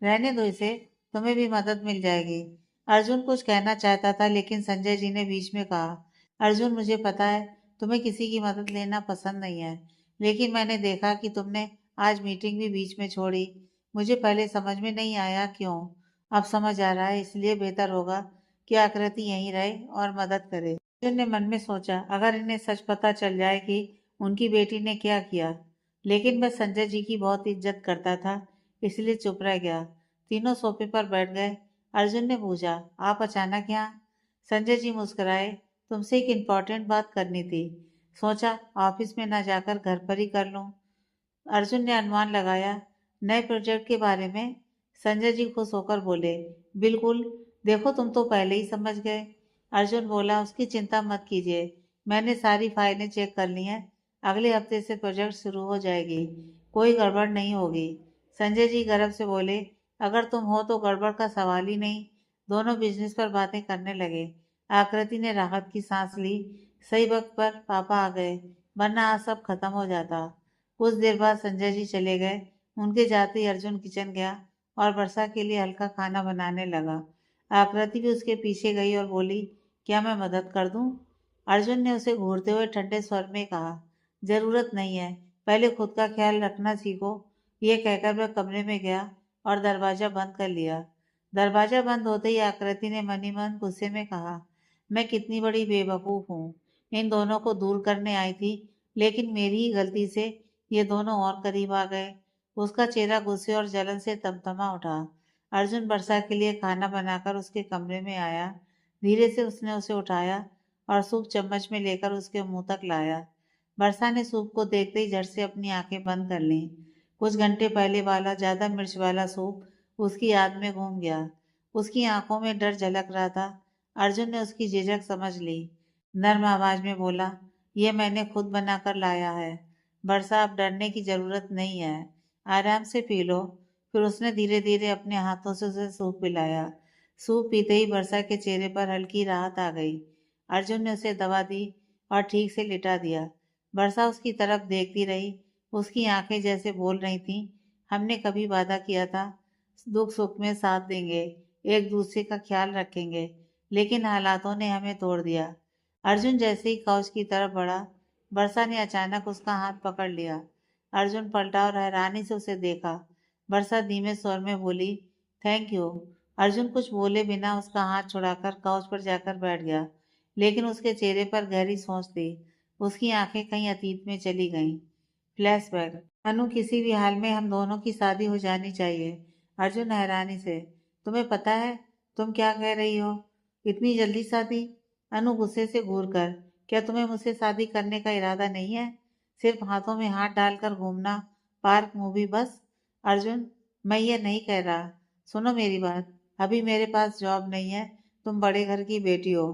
रहने दो इसे, तुम्हें भी मदद मिल जाएगी। अर्जुन कुछ कहना चाहता था, लेकिन संजय जी ने बीच में कहा, अर्जुन मुझे पता है तुम्हें किसी की मदद लेना पसंद नहीं है, लेकिन मैंने देखा कि तुमने आज मीटिंग भी बीच में छोड़ी। मुझे पहले समझ में नहीं आया क्यों। अब समझ आ रहा है, इसलिए बेहतर होगा कि आकृति यहीं रहे और मदद करे। अर्जुन ने मन में सोचा, अगर इन्हें सच पता चल जाए कि उनकी बेटी ने क्या किया। लेकिन वह संजय जी की बहुत इज्जत करता था, इसलिए चुप रह गया। तीनों सोफे पर बैठ गए। अर्जुन ने पूछा, आप अचानक यहाँ? संजय जी मुस्कुराए, तुमसे एक इम्पोर्टेंट बात करनी थी। सोचा ऑफिस में न जाकर घर पर ही कर लूं। अर्जुन ने अनुमान लगाया, नए प्रोजेक्ट के बारे में? संजय जी खुश होकर बोले, बिल्कुल, देखो तुम तो पहले ही समझ गए। अर्जुन बोला, उसकी चिंता मत कीजिए, मैंने सारी फाइलें चेक कर ली हैं। अगले हफ्ते से प्रोजेक्ट शुरू हो जाएगी, कोई गड़बड़ नहीं होगी। संजय जी गर्व से बोले, अगर तुम हो तो गड़बड़ का सवाल ही नहीं। दोनों बिजनेस पर बातें करने लगे। आकृति ने राहत की सांस ली। सही वक्त पर पापा आ गए, वरना आज सब खत्म हो जाता। कुछ देर बाद संजय जी चले गए। उनके जाते ही अर्जुन किचन गया और वर्षा के लिए हल्का खाना बनाने लगा। आकृति भी उसके पीछे गई और बोली, क्या मैं मदद कर दूं? अर्जुन ने उसे घूरते हुए ठंडे स्वर में कहा, जरूरत नहीं है, पहले खुद का ख्याल रखना सीखो। ये कहकर वह कमरे में गया और दरवाजा बंद कर लिया। दरवाजा बंद होते ही आकृति ने मनी मन गुस्से में कहा, मैं कितनी बड़ी बेवकूफ हूँ। इन दोनों को दूर करने आई थी, लेकिन मेरी ही गलती से ये दोनों और करीब आ गए। उसका चेहरा गुस्से और जलन से तमतमा उठा। अर्जुन वर्षा के लिए खाना बनाकर उसके कमरे में आया। धीरे से उसने उसे उठाया और सूप चम्मच में लेकर उसके मुंह तक लाया। वर्षा ने सूप को देखते ही झट से अपनी आंखें बंद कर लीं। कुछ घंटे पहले वाला ज्यादा मिर्च वाला सूप उसकी याद में घूम गया। उसकी आंखों में डर झलक रहा था। अर्जुन ने उसकी झिझक समझ ली। नर्म आवाज में बोला, यह मैंने खुद बनाकर लाया है। वर्षा, अब डरने की जरूरत नहीं है, आराम से पी लो। फिर उसने धीरे धीरे अपने हाथों से उसे सूप पिलाया। सूप पीते ही वर्षा के चेहरे पर हल्की राहत आ गई। अर्जुन ने उसे दवा दी और ठीक से लिटा दिया। वर्षा उसकी तरफ देखती रही। उसकी आंखें जैसे बोल रही थीं, हमने कभी वादा किया था, दुख सुख में साथ देंगे, एक दूसरे का ख्याल रखेंगे, लेकिन हालातों ने हमें तोड़ दिया। अर्जुन जैसे ही काउच की तरफ बढ़ा, वर्षा ने अचानक उसका हाथ पकड़ लिया। अर्जुन पलटा और हैरानी से उसे देखा। वर्षा धीमे स्वर में बोली, थैंक यू। अर्जुन कुछ बोले बिना उसका हाथ छुड़ाकर काउच पर जाकर बैठ गया, लेकिन उसके चेहरे पर गहरी सोच थी। उसकी आंखें कहीं अतीत में चली गईं। फ्लैशबैक। अनु, किसी भी हाल में हम दोनों की शादी हो जानी चाहिए। अर्जुन हैरानी से, तुम्हें पता है तुम क्या कह रही हो? इतनी जल्दी शादी? अनु गुस्से से घूर कर, क्या तुम्हें मुझसे शादी करने का इरादा नहीं है? सिर्फ हाथों में हाथ डालकर घूमना, पार्क, मूवी, बस? अर्जुन, मैं ये नहीं कह रहा। सुनो मेरी बात, अभी मेरे पास जॉब नहीं है, तुम बड़े घर की बेटी हो।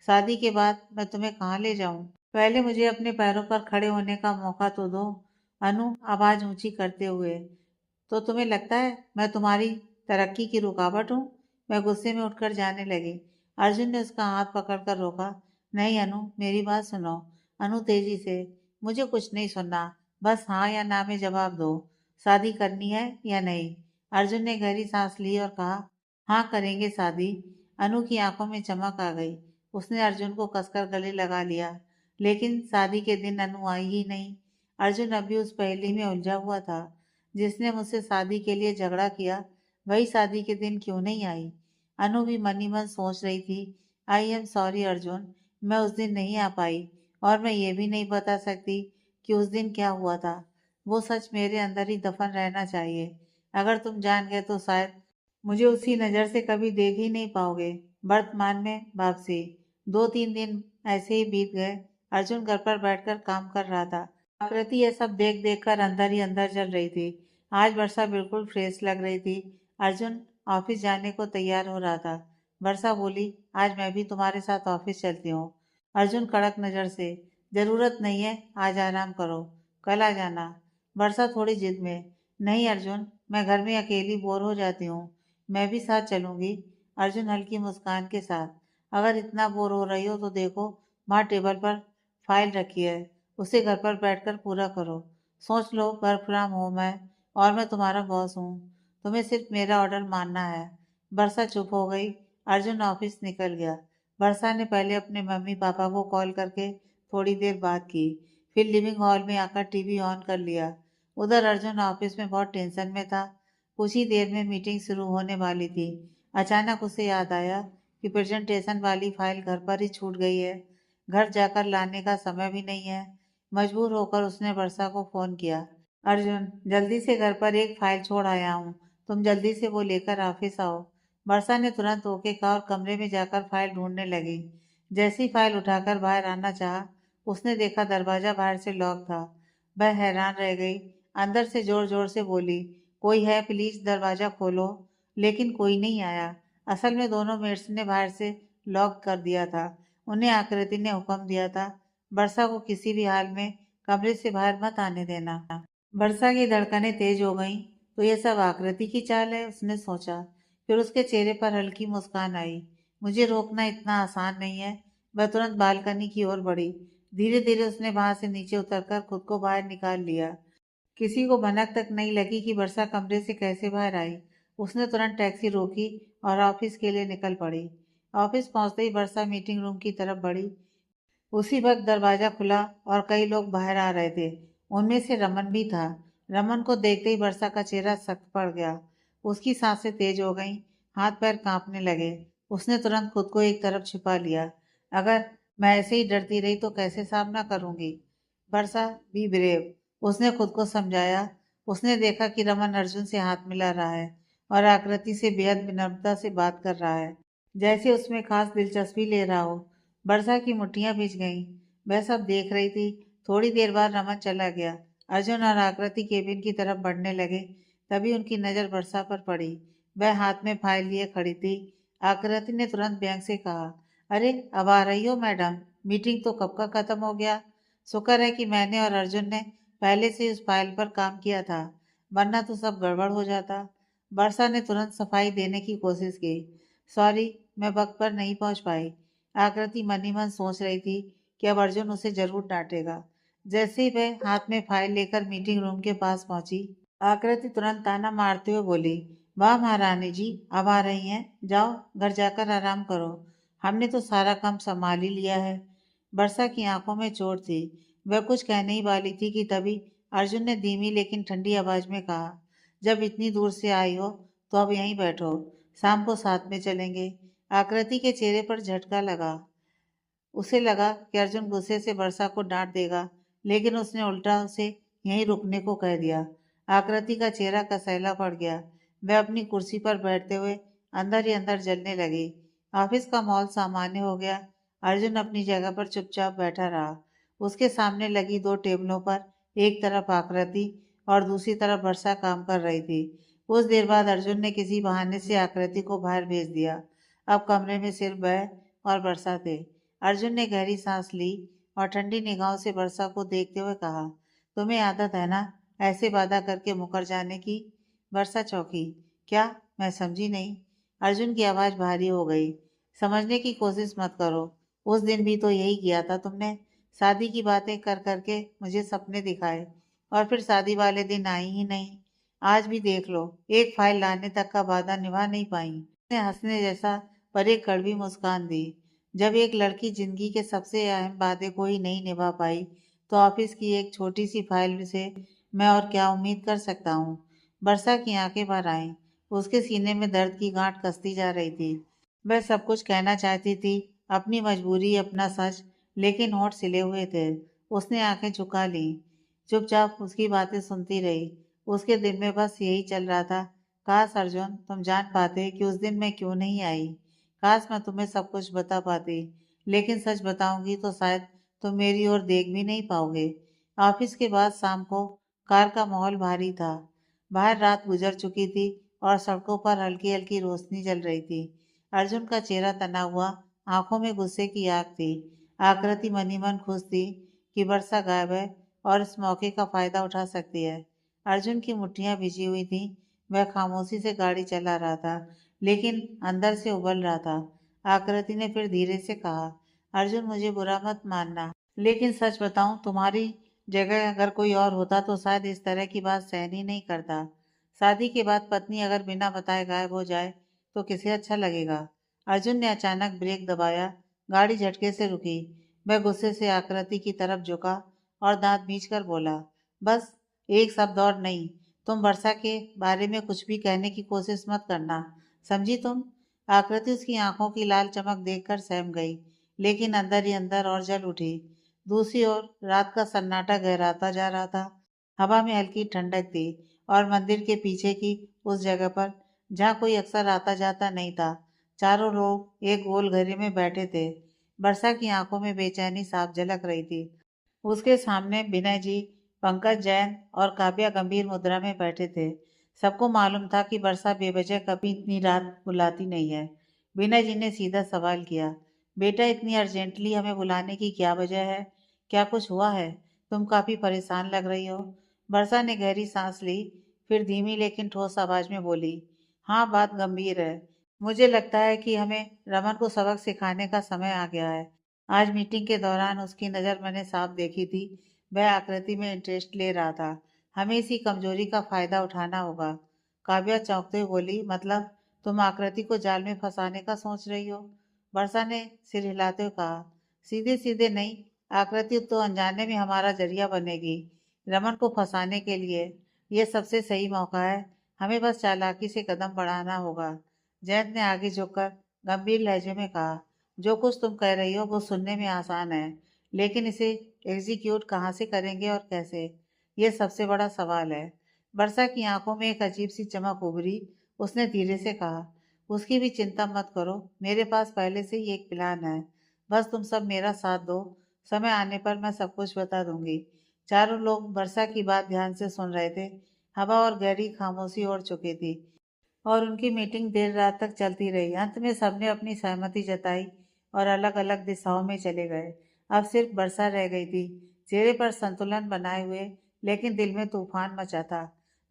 शादी के बाद मैं तुम्हें कहाँ ले जाऊं? पहले मुझे अपने पैरों पर खड़े होने का मौका तो दो। अनु आवाज ऊंची करते हुए। तो तुम्हें लगता है मैं तुम्हारी तरक्की की रुकावट हूँ? मैं गुस्से में उठकर जाने लगी। अर्जुन ने उसका हाथ पकड़कर रोका। नहीं अनु, मेरी बात सुनो। अनु तेजी से। मुझे कुछ नहीं सुनना, बस हाँ या ना में जवाब दो। शादी करनी है या नहीं? अर्जुन ने गहरी सांस ली और कहा, हाँ करेंगे शादी। अनु की आंखों में चमक आ गई। उसने अर्जुन को कसकर गले लगा लिया। लेकिन शादी के दिन अनु आई ही नहीं। अर्जुन अभी उस पहेली में उलझा हुआ था। जिसने मुझसे शादी के लिए झगड़ा किया, वही शादी के दिन क्यों नहीं आई? अनु भी मन ही मन सोच रही थी। आई एम सॉरी अर्जुन, मैं उस दिन नहीं आ पाई, और मैं ये भी नहीं बता सकती कि उस दिन क्या हुआ था। वो सच मेरे अंदर ही दफन रहना चाहिए। अगर तुम जान गए तो शायद मुझे उसी नज़र से कभी देख ही नहीं पाओगे। वर्तमान में वापसी। 2-3 दिन ऐसे ही बीत गए। अर्जुन घर पर बैठकर काम कर रहा था। आकृति ये सब देख देख कर अंदर ही अंदर जल रही थी। आज वर्षा बिल्कुल फ्रेश लग रही थी। अर्जुन ऑफिस जाने को तैयार हो रहा था। वर्षा बोली, आज मैं भी तुम्हारे साथ ऑफिस चलती हूँ। अर्जुन कड़क नज़र से, जरूरत नहीं है, आज आराम करो, कल आ जाना। वर्षा थोड़ी जिद में, नहीं अर्जुन, मैं घर में अकेली बोर हो जाती हूँ, मैं भी साथ चलूंगी। अर्जुन हल्की मुस्कान के साथ, अगर इतना बोर हो रही हो तो देखो, वहाँ टेबल पर फाइल रखी है, उसे घर पर बैठकर पूरा करो। सोच लो, वर्क फ्रॉम होम है और मैं तुम्हारा बॉस हूँ, तुम्हें सिर्फ मेरा ऑर्डर मानना है। वर्षा चुप हो गई। अर्जुन ऑफिस निकल गया। वर्षा ने पहले अपने मम्मी पापा को कॉल करके थोड़ी देर बात की, फिर लिविंग हॉल में आकर टीवी ऑन कर लिया। उधर अर्जुन ऑफिस में बहुत टेंशन में था। कुछ ही देर में मीटिंग शुरू होने वाली थी। अचानक उसे याद आया कि प्रेजेंटेशन वाली फाइल घर पर ही छूट गई है। घर जाकर लाने का समय भी नहीं है। मजबूर होकर उसने वर्षा को फोन किया। अर्जुन, जल्दी से घर पर एक फाइल छोड़ आया हूँ, तुम जल्दी से वो लेकर ऑफिस आओ। वर्षा ने तुरंत ओके कहा और कमरे में जाकर फाइल ढूंढने लगी। जैसी फाइल उठाकर बाहर आना चाहा, उसने देखा दरवाजा बाहर से लॉक था। वह हैरान रह गई। अंदर से जोर जोर से बोली, कोई है प्लीज दरवाजा खोलो। लेकिन कोई नहीं आया। असल में दोनों मेट्स ने बाहर से लॉक कर दिया था। उन्हें आकृति ने हुक्म दिया था, वर्षा को किसी भी हाल में कमरे से बाहर मत आने देना। वर्षा की धड़कनें तेज हो गईं। तो ये सब आकृति की चाल है, उसने सोचा। फिर उसके चेहरे पर हल्की मुस्कान आई। मुझे रोकना इतना आसान नहीं है। वह तुरंत बालकनी की ओर बढ़ी। धीरे धीरे उसने वहां से नीचे उतरकर खुद को बाहर निकाल लिया। किसी को भनक तक नहीं लगी कि वर्षा कमरे से कैसे बाहर आई। उसने तुरंत टैक्सी रोकी और ऑफिस के लिए निकल पड़ी। ऑफिस पहुंचते ही वर्षा मीटिंग रूम की तरफ बढ़ी। उसी वक्त दरवाजा खुला और कई लोग बाहर आ रहे थे। उनमें से रमन भी था। रमन को देखते ही वर्षा का चेहरा सख्त पड़ गया। उसकी सांसें तेज हो गईं, हाथ पैर कांपने लगे। उसने तुरंत खुद को एक तरफ छिपा लिया। अगर मैं ऐसे ही डरती रही तो कैसे सामना करूंगी? वर्षा, बी ब्रेव, उसने खुद को समझाया। उसने देखा कि रमन अर्जुन से हाथ मिला रहा है और आकृति से बेहद विनम्रता से बात कर रहा है, जैसे उसमें खास दिलचस्पी ले रहा हो। वर्षा की मुट्ठियां भिज गईं। वह सब देख रही थी। थोड़ी देर बाद रमन चला गया। अर्जुन और आकृति केबिन की तरफ बढ़ने लगे। तभी उनकी नजर वर्षा पर पड़ी। वह हाथ में फाइल लिए खड़ी थी। आकृति ने तुरंत बैंक से कहा, अरे अब आ रही हो मैडम, मीटिंग तो कब का खत्म हो गया। शुक्र है कि मैंने और अर्जुन ने पहले से उस फाइल पर काम किया था, वरना तो सब गड़बड़ हो जाता। वर्षा ने तुरंत सफाई देने की कोशिश की। सॉरी, मैं वक्त पर नहीं पहुंच पाई। आकृति मन ही मन सोच रही थी कि अब अर्जुन उसे जरूर डांटेगा। जैसे ही वह हाथ में फाइल लेकर मीटिंग रूम के पास पहुंची, आकृति तुरंत ताना मारते हुए बोली, वाह महारानी जी, अब आ रही हैं, जाओ घर जाकर आराम करो, हमने तो सारा काम संभाल ही लिया है। वर्षा की आंखों में चोट थी। वह कुछ कहने ही वाली थी कि तभी अर्जुन ने धीमी लेकिन ठंडी आवाज में कहा, जब इतनी दूर से आई हो तो अब यहीं बैठो, शाम को साथ में चलेंगे। आकृति के चेहरे पर झटका लगा। उसे लगा कि अर्जुन गुस्से से वर्षा को डांट देगा, लेकिन उसने उल्टा उसे यहीं रुकने को कह दिया। आकृति का चेहरा कसैला पड़ गया। वह अपनी कुर्सी पर बैठते हुए अंदर ही अंदर जलने लगी। ऑफिस का माहौल सामान्य हो गया। अर्जुन अपनी जगह पर चुपचाप बैठा रहा। उसके सामने लगी दो टेबलों पर एक तरफ आकृति और दूसरी तरफ वर्षा काम कर रही थी। कुछ देर बाद अर्जुन ने किसी बहाने से आकृति को बाहर भेज दिया। अब कमरे में सिर्फ वह और वर्षा थे। अर्जुन ने गहरी सांस ली और ठंडी निगाहों से वर्षा को देखते हुए कहा, तुम्हें आदत है ना ऐसे वादा करके मुकर जाने की? वर्षा चौंकी। क्या? मैं समझी नहीं। अर्जुन की आवाज भारी हो गई। समझने की कोशिश मत करो। उस दिन भी तो यही किया था तुमने। शादी की बातें कर करके मुझे सपने दिखाए और फिर शादी वाले दिन आई ही नहीं। आज भी देख लो, एक फाइल लाने तक का वादा निभा नहीं पाई। उसने हंसने जैसा पर एक कड़वी मुस्कान दी। जब एक लड़की जिंदगी के सबसे अहम वादे को ही नहीं निभा पाई तो ऑफिस की एक छोटी सी फाइल से मैं और क्या उम्मीद कर सकता हूँ? वर्षा की आंखें भर आईं। उसके सीने में दर्द की गांठ कसती जा रही थी। वह सब कुछ कहना चाहती थी, अपनी मजबूरी, अपना सच, लेकिन होंठ सिले हुए थे। उसने आंखें झुका ली, चुपचाप उसकी बातें सुनती रही। उसके दिल में बस यही चल रहा था, काश अर्जुन तुम जान पाते कि उस दिन मैं क्यों नहीं आई। काश मैं तुम्हें सब कुछ बता पाती, लेकिन सच बताऊंगी तो शायद तुम मेरी ओर देख भी नहीं पाओगे। ऑफिस के बाद शाम को कार का माहौल भारी था। बाहर रात गुजर चुकी थी और सड़कों पर हल्की हल्की रोशनी जल रही थी। अर्जुन का चेहरा तना हुआ, आंखों में गुस्से की आग थी। आकृति मनी मन खुश थी कि वर्षा गायब है और इस मौके का फायदा उठा सकती है। अर्जुन की मुट्ठियां भिजी हुई थी। वह खामोशी से गाड़ी चला रहा था, लेकिन अंदर से उबल रहा था। आकृति ने फिर धीरे से कहा, अर्जुन मुझे बुरा मत मानना, लेकिन सच बताऊं, तुम्हारी जगह अगर कोई और होता तो शायद इस तरह की बात सहन ही नहीं करता। शादी के बाद पत्नी अगर बिना बताए गायब हो जाए तो किसे अच्छा लगेगा? अर्जुन ने अचानक ब्रेक दबाया। गाड़ी झटके से रुकी। वह गुस्से से आकृति की तरफ झुका और दांत भींच कर बोला, बस एक शब्द और नहीं। तुम वर्षा के बारे में कुछ भी कहने की कोशिश मत करना, समझी तुम? आकृति उसकी आंखों की लाल चमक देखकर सहम गई, लेकिन अंदर ही अंदर और जल उठी। दूसरी ओर रात का सन्नाटा गहराता जा रहा था। हवा में हल्की ठंडक थी और मंदिर के पीछे की उस जगह पर जहाँ कोई अक्सर आता जाता नहीं था, चारों लोग एक गोल घेरे में बैठे थे। वर्षा की आंखों में बेचैनी साफ झलक रही थी। उसके सामने विनय जी, पंकज जैन और काव्या गंभीर मुद्रा में बैठे थे। सबको मालूम था कि वर्षा बेवजह कभी इतनी रात बुलाती नहीं है। विनय जी ने सीधा सवाल किया, बेटा इतनी अर्जेंटली हमें बुलाने की क्या वजह है? क्या कुछ हुआ है? तुम काफी परेशान लग रही हो। वर्षा ने गहरी सांस ली, फिर धीमी लेकिन ठोस आवाज में बोली, हाँ बात गंभीर है। मुझे लगता है कि हमें रमन को सबक सिखाने का समय आ गया है। आज मीटिंग के दौरान उसकी नज़र मैंने साफ देखी थी। वह आकृति में इंटरेस्ट ले रहा था। हमें इसी कमजोरी का फायदा उठाना होगा। काव्या चौंकते हुए बोली, मतलब तुम आकृति को जाल में फंसाने का सोच रही हो? वर्षा ने सिर हिलाते हुए कहा, सीधे सीधे नहीं, आकृति तो अनजाने में हमारा जरिया बनेगी रमन को फंसाने के लिए। यह सबसे सही मौका है। हमें बस चालाकी से कदम बढ़ाना होगा। जयंत ने आगे झुककर गंभीर लहजे में कहा, जो कुछ तुम कह रही हो वो सुनने में आसान है, लेकिन इसे एग्जीक्यूट कहाँ से करेंगे और कैसे, ये सबसे बड़ा सवाल है। वर्षा की आंखों में एक अजीब सी चमक उभरी। उसने धीरे से कहा, उसकी भी चिंता मत करो, मेरे पास पहले से ही एक प्लान है। बस तुम सब मेरा साथ दो, समय आने पर मैं सब कुछ बता दूंगी। चारों लोग वर्षा की बात ध्यान से सुन रहे थे। हवा और गहरी खामोशी ओढ़ चुकी थी और उनकी मीटिंग देर रात तक चलती रही। अंत में सबने अपनी सहमति जताई और अलग अलग दिशाओं में चले गए। अब सिर्फ वर्षा रह गई थी, चेहरे पर संतुलन बनाए हुए, लेकिन दिल में तूफान मचा था।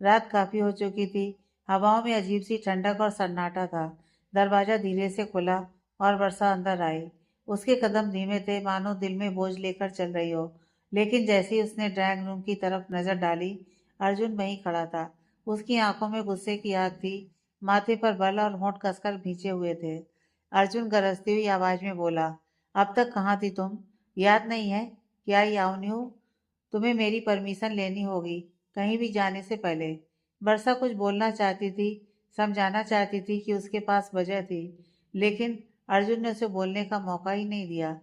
रात काफी हो चुकी थी। हवाओं में अजीब सी ठंडक और सन्नाटा था। दरवाजा धीरे से खुला और वर्षा अंदर आई। उसके कदम धीमे थे, मानो दिल में बोझ लेकर चल रही हो। लेकिन जैसे ही उसने ड्राइंग रूम की तरफ नजर डाली, अर्जुन वहीं खड़ा था। उसकी आंखों में गुस्से की आग थी, माथे पर बल और होंठ कसकर भींचे हुए थे। अर्जुन गरजती हुई आवाज में बोला, अब तक कहाँ थी तुम? याद नहीं है क्या आई आवनी हूँ? तुम्हें मेरी परमिशन लेनी होगी कहीं भी जाने से पहले। वर्षा कुछ बोलना चाहती थी, समझाना चाहती थी कि उसके पास वजह थी, लेकिन अर्जुन ने उसे बोलने का मौका ही नहीं दिया।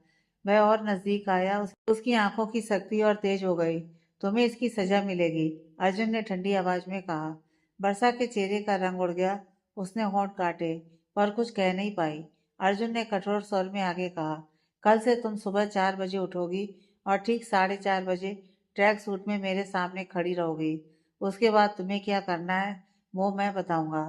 वह और नजदीक आया, उसकी आंखों की शक्ति और तेज हो गई। तुम्हें इसकी सजा मिलेगी, अर्जुन ने ठंडी आवाज में कहा। वर्षा के चेहरे का रंग उड़ गया। उसने होंठ काटे पर कुछ कह नहीं पाई। अर्जुन ने कठोर स्वर में आगे कहा, कल से तुम सुबह 4 बजे उठोगी और ठीक 4:30 बजे ट्रैक सूट में मेरे सामने खड़ी रहोगी। उसके बाद तुम्हें क्या करना है वो मैं बताऊंगा।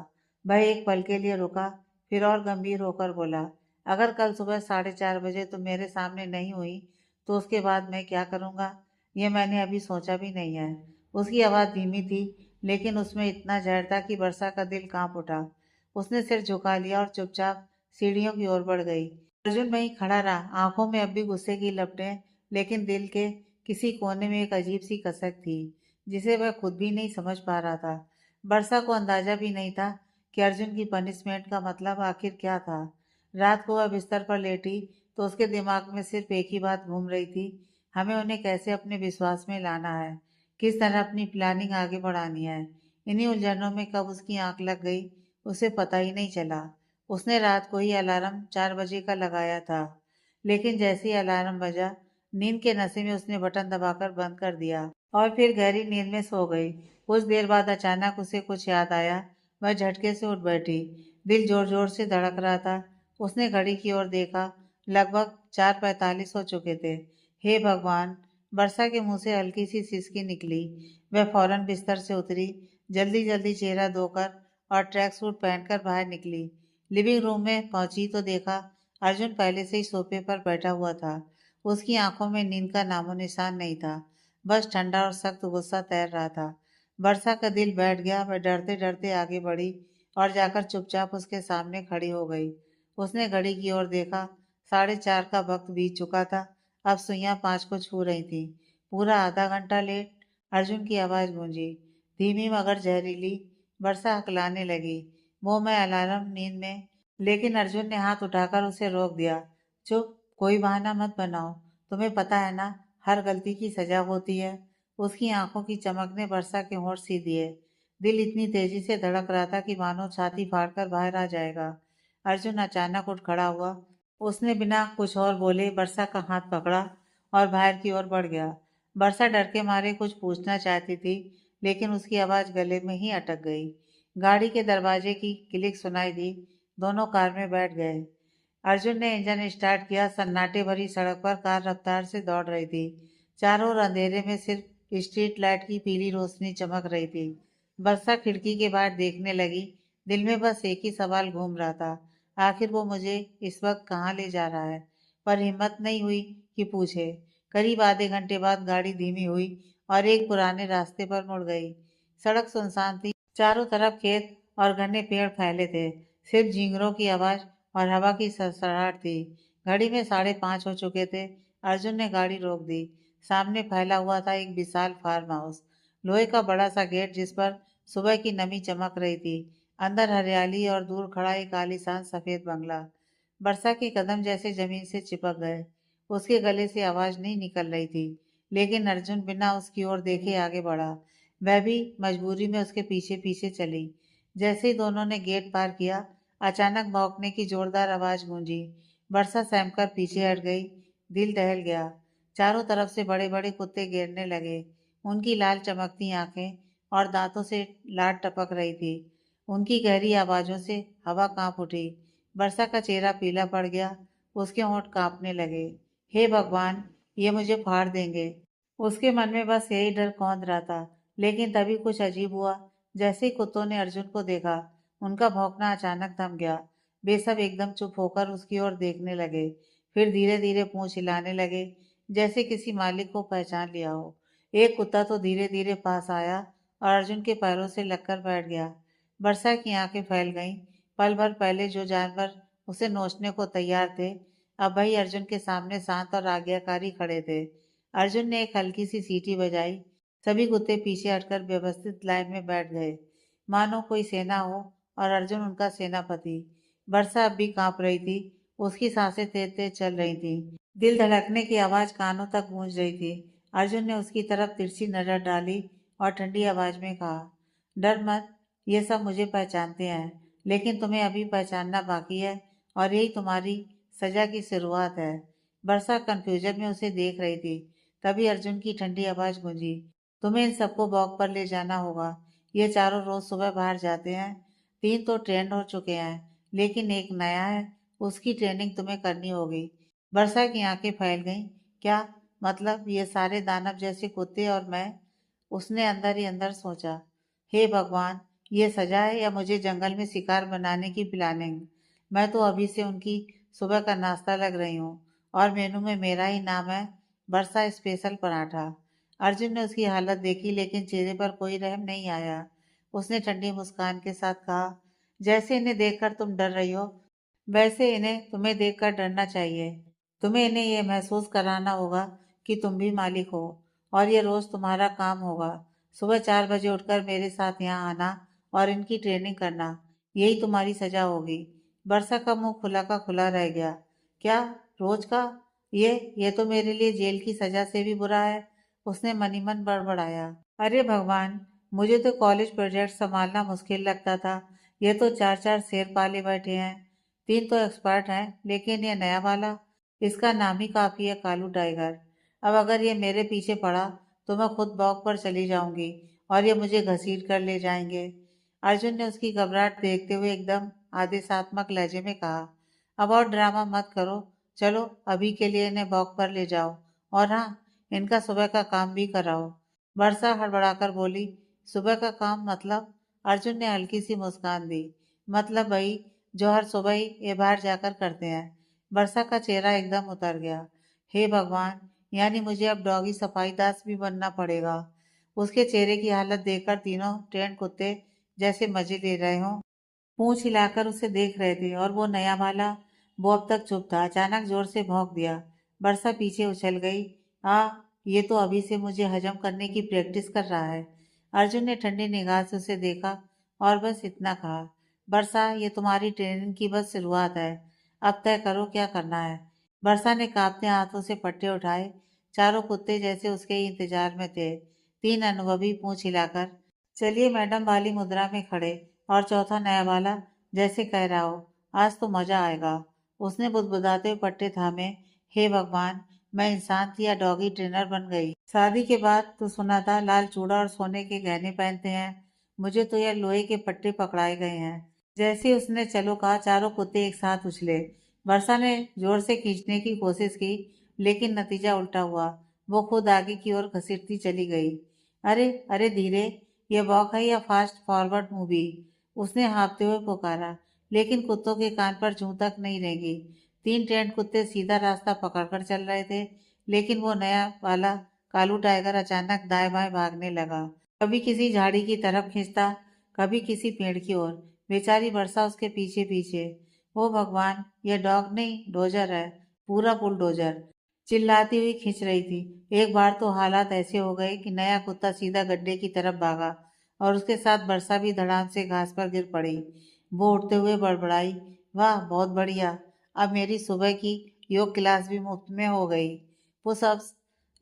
वह एक पल के लिए रुका, फिर और गंभीर होकर बोला, अगर कल सुबह 4:30 बजे तुम मेरे सामने नहीं हुई तो उसके बाद मैं क्या करूंगा, ये मैंने अभी सोचा भी नहीं है। उसकी आवाज़ धीमी थी, लेकिन उसमें इतना जहर था कि वर्षा का दिल कांप उठा। उसने सिर झुका लिया और चुपचाप सीढ़ियों की ओर बढ़ गई। अर्जुन वहीं खड़ा रहा, आंखों में अब भी गुस्से की लपटें, लेकिन दिल के किसी कोने में एक अजीब सी कसक थी, जिसे वह खुद भी नहीं समझ पा रहा था। वर्षा को अंदाजा भी नहीं था कि अर्जुन की पनिशमेंट का मतलब आखिर क्या था। रात को वह बिस्तर पर लेटी तो उसके दिमाग में सिर्फ एक ही बात घूम रही थी, हमें उन्हें कैसे अपने विश्वास में लाना है, किस तरह अपनी प्लानिंग आगे बढ़ानी है। इन्हीं उलझनों में कब उसकी आंख लग गई, उसे पता ही नहीं चला। उसने रात को ही अलार्म 4 बजे का लगाया था, लेकिन जैसे ही अलार्म बजा, नींद के नशे में उसने बटन दबाकर बंद कर दिया और फिर गहरी नींद में सो गई। कुछ देर बाद अचानक उसे कुछ याद आया। वह झटके से उठ बैठी, दिल जोर जोर से धड़क रहा था। उसने घड़ी की ओर देखा, लगभग 4:45 हो चुके थे। हे भगवान! वर्षा के मुंह से हल्की सी सिसकी निकली। वह फौरन बिस्तर से उतरी, जल्दी जल्दी चेहरा धोकर और ट्रैक सूट पहनकर बाहर निकली। लिविंग रूम में पहुंची तो देखा अर्जुन पहले से ही सोफे पर बैठा हुआ था। उसकी आंखों में नींद का नामो निशान नहीं था, बस ठंडा और सख्त गुस्सा तैर रहा था। वर्षा का दिल बैठ गया। वह डरते डरते आगे बढ़ी और जाकर चुपचाप उसके सामने खड़ी हो गई। उसने घड़ी की ओर देखा, 4:30 का वक्त बीत चुका था। अब सुइयां 5 को छू रही थी। पूरा आधा घंटा लेट। अर्जुन की आवाज गूंजी, धीमी मगर जहरीली। वर्षा हकलाने लगी, मुंह में अलार्म, नींद में। लेकिन अर्जुन ने हाथ उठाकर उसे रोक दिया। चुप, कोई बहाना मत बनाओ। तुम्हें पता है ना, हर गलती की सजा होती है। उसकी आंखों की चमक ने वर्षा के होंठ सी दिए। दिल इतनी तेजी से धड़क रहा था कि मानो छाती फाड़कर बाहर आ जाएगा। अर्जुन अचानक उठ खड़ा हुआ। उसने बिना कुछ और बोले वर्षा का हाथ पकड़ा और बाहर की ओर बढ़ गया। वर्षा डर के मारे कुछ पूछना चाहती थी, लेकिन उसकी आवाज गले में ही अटक गई। गाड़ी के दरवाजे की क्लिक सुनाई दी। दोनों कार में बैठ गए। अर्जुन ने इंजन स्टार्ट किया। सन्नाटे भरी सड़क पर कार रफ्तार से दौड़ रही थी। चारों ओर अंधेरे में सिर्फ स्ट्रीट लाइट की पीली रोशनी चमक रही थी। वर्षा खिड़की के बाहर देखने लगी। दिल में बस एक ही सवाल घूम रहा था, आखिर वो मुझे इस वक्त कहाँ ले जा रहा है। पर हिम्मत नहीं हुई कि पूछे। करीब आधे घंटे बाद गाड़ी धीमी हुई और एक पुराने रास्ते पर मुड़ गई। सड़क सुनसान थी, चारों तरफ खेत और घने पेड़ फैले थे। सिर्फ झींगरों की आवाज और हवा की सरसराहट थी। घड़ी में 5:30 हो चुके थे। अर्जुन ने गाड़ी रोक दी। सामने फैला हुआ था एक विशाल फार्म हाउस, लोहे का बड़ा सा गेट जिस पर सुबह की नमी चमक रही थी। अंदर हरियाली और दूर खड़ा एक आलीशान सफेद बंगला। वर्षा के कदम जैसे जमीन से चिपक गए। उसके गले से आवाज नहीं निकल रही थी, लेकिन अर्जुन बिना उसकी ओर देखे आगे बढ़ा। वह भी मजबूरी में उसके पीछे पीछे चली। जैसे ही दोनों ने गेट पार किया, अचानक भौंकने की जोरदार आवाज गूंजी। वर्षा सहमकर पीछे हट गई। दिल दहल गया। चारों तरफ से बड़े बड़े कुत्ते घेरने लगे। उनकी लाल चमकती आंखें और दांतों से लार टपक रही थी। उनकी गहरी आवाजों से हवा कांप उठी। वर्षा का चेहरा पीला पड़ गया। उसके होंठ कांपने लगे। हे भगवान, ये मुझे फाड़ देंगे। उसके मन में बस यही डर कौंध रहा था। लेकिन तभी कुछ अजीब हुआ। जैसे ही कुत्तों ने अर्जुन को देखा, उनका भौंकना अचानक थम गया। वे सब एकदम चुप होकर उसकी ओर देखने लगे, फिर धीरे धीरे पूंछ हिलाने लगे, जैसे किसी मालिक को पहचान लिया हो। एक कुत्ता तो धीरे धीरे पास आया और अर्जुन के पैरों से लगकर बैठ गया। वर्षा की आंखें फैल गईं। पल भर पहले जो जानवर उसे नोचने को तैयार थे, अब वही अर्जुन के सामने शांत और आज्ञाकारी खड़े थे। अर्जुन ने एक हल्की सी सीटी बजाई। सभी कुत्ते पीछे हटकर व्यवस्थित लाइन में बैठ गए, मानो कोई सेना हो और अर्जुन उनका सेनापति। वर्षा अब भी कांप रही थी। उसकी सांसें तेज तेज चल रही थी। दिल धड़कने की आवाज कानों तक गूंज रही थी। अर्जुन ने उसकी तरफ तिरछी नजर डाली और ठंडी आवाज में कहा, डर मत, ये सब मुझे पहचानते हैं, लेकिन तुम्हें अभी पहचानना बाकी है और यही तुम्हारी सजा की शुरुआत है। वर्षा कंफ्यूजन में उसे देख रही थी। तभी अर्जुन की ठंडी आवाज गूंजी, तुम्हें इन सबको वॉक पर ले जाना होगा। ये चारों रोज सुबह बाहर जाते हैं। 3 तो ट्रेंड हो चुके हैं, लेकिन एक नया है, उसकी ट्रेनिंग तुम्हें करनी होगी। वर्षा की आंखें फैल गईं। क्या मतलब ये सारे दानव जैसे कुत्ते और मैं? उसने अंदर ही अंदर सोचा। हे भगवान, ये सजा है या मुझे जंगल में शिकार बनाने की प्लानिंग? मैं तो अभी से उनकी सुबह का नाश्ता लग रही हूँ और मेनू में मेरा ही नाम है, वर्षा स्पेशल पराठा। अर्जुन ने उसकी हालत देखी लेकिन चेहरे पर कोई रहम नहीं आया। उसने ठंडी मुस्कान के साथ कहा, जैसे इन्हें देखकर तुम डर रही हो, वैसे इन्हें तुम्हें देखकर डरना चाहिए। तुम्हें इन्हें यह महसूस कराना होगा कि तुम भी मालिक हो और ये रोज तुम्हारा काम होगा। सुबह 4 बजे उठकर मेरे साथ यहाँ आना और इनकी ट्रेनिंग करना, यही तुम्हारी सजा होगी। वर्षा का मुंह खुला का खुला रह गया। क्या? रोज का? ये तो मेरे लिए जेल की सजा से भी बुरा है। उसने मनी मन बड़बड़ाया। अरे भगवान, मुझे तो कॉलेज प्रोजेक्ट संभालना मुश्किल लगता था। ये तो चार चार शेर पाले बैठे हैं। 3 तो एक्सपर्ट हैं, लेकिन ये नया वाला, इसका नाम ही काफी है, कालू टाइगर। अब अगर ये मेरे पीछे पड़ा तो मैं खुद वॉक पर चली जाऊंगी और ये मुझे घसीट कर ले जाएंगे। अर्जुन ने उसकी घबराहट देखते हुए एकदम आदेशात्मक लहजे में कहा, अब और ड्रामा मत करो, चलो अभी के लिए इन्हें वॉक पर ले जाओ और हाँ, इनका सुबह का काम भी कराओ। वर्षा हड़बड़ाकर बोली, सुबह का काम मतलब? अर्जुन ने हल्की सी मुस्कान दी, मतलब वही जो हर सुबह ही ये बाहर जाकर करते हैं। वर्षा का चेहरा एकदम उतर गया। हे भगवान, यानी मुझे अब डॉगी सफाई दास भी बनना पड़ेगा। उसके चेहरे की हालत देखकर तीनों ट्रेंड कुत्ते जैसे मजे ले रहे हों, पूंछ हिलाकर उसे देख रहे थे। और वो नया वाला, वो अब तक चुप था, अचानक जोर से भौंक दिया। वर्षा पीछे उछल गई। ये तो अभी से मुझे हजम करने की प्रैक्टिस कर रहा है। अर्जुन ने ठंडी निगाह से उसे देखा और बस इतना कहा, वर्षा, ये तुम्हारी ट्रेनिंग की बस शुरुआत है, अब तय करो क्या करना है। वर्षा ने कांपते हाथों से पट्टे उठाए। चारों कुत्ते जैसे उसके ही इंतजार में थे। 3 अनुभवी पूंछ हिलाकर चलिए मैडम वाली मुद्रा में खड़े, और चौथा नया वाला जैसे कह रहा हो, आज तो मजा आएगा। उसने बुदबुदाते हुए पट्टे थामे। हे भगवान, मैं इंसान थी या डॉगी ट्रेनर बन गई? शादी के बाद तो सुना था लाल चूड़ा और सोने के गहने पहनते हैं, मुझे तो यह लोहे के पट्टे पकड़ाए गए हैं। जैसे ही उसने चलो कहा, चारों कुत्ते एक साथ उछले। वर्षा ने जोर से खींचने की कोशिश की, लेकिन नतीजा उल्टा हुआ। वो खुद आगे की ओर घसीटती चली गई। अरे अरे धीरे, ये वॉक है या फास्ट फॉरवर्ड मूवी? उसने हाँफते हुए पुकारा, लेकिन कुत्तों के कान पर जूं तक नहीं रेंगी। 3 ट्रेंड कुत्ते सीधा रास्ता पकड़कर चल रहे थे, लेकिन वो नया वाला कालू टाइगर अचानक दाएं बाएं भागने लगा। कभी किसी झाड़ी की तरफ खींचता, कभी किसी पेड़ की ओर। बेचारी वर्षा उसके पीछे पीछे। ओ भगवान, यह डॉग नहीं डोजर है, पूरा बुलडोजर। चिल्लाती हुई खींच रही थी। एक बार तो हालात ऐसे हो गए कि नया कुत्ता सीधा गड्ढे की तरफ भागा और उसके साथ वर्षा भी धड़ाम से घास पर गिर पड़ी। वो उठते हुए बड़बड़ाई, वाह बहुत बढ़िया, अब मेरी सुबह की योग क्लास भी मुफ्त में हो गई। पुशअप्स,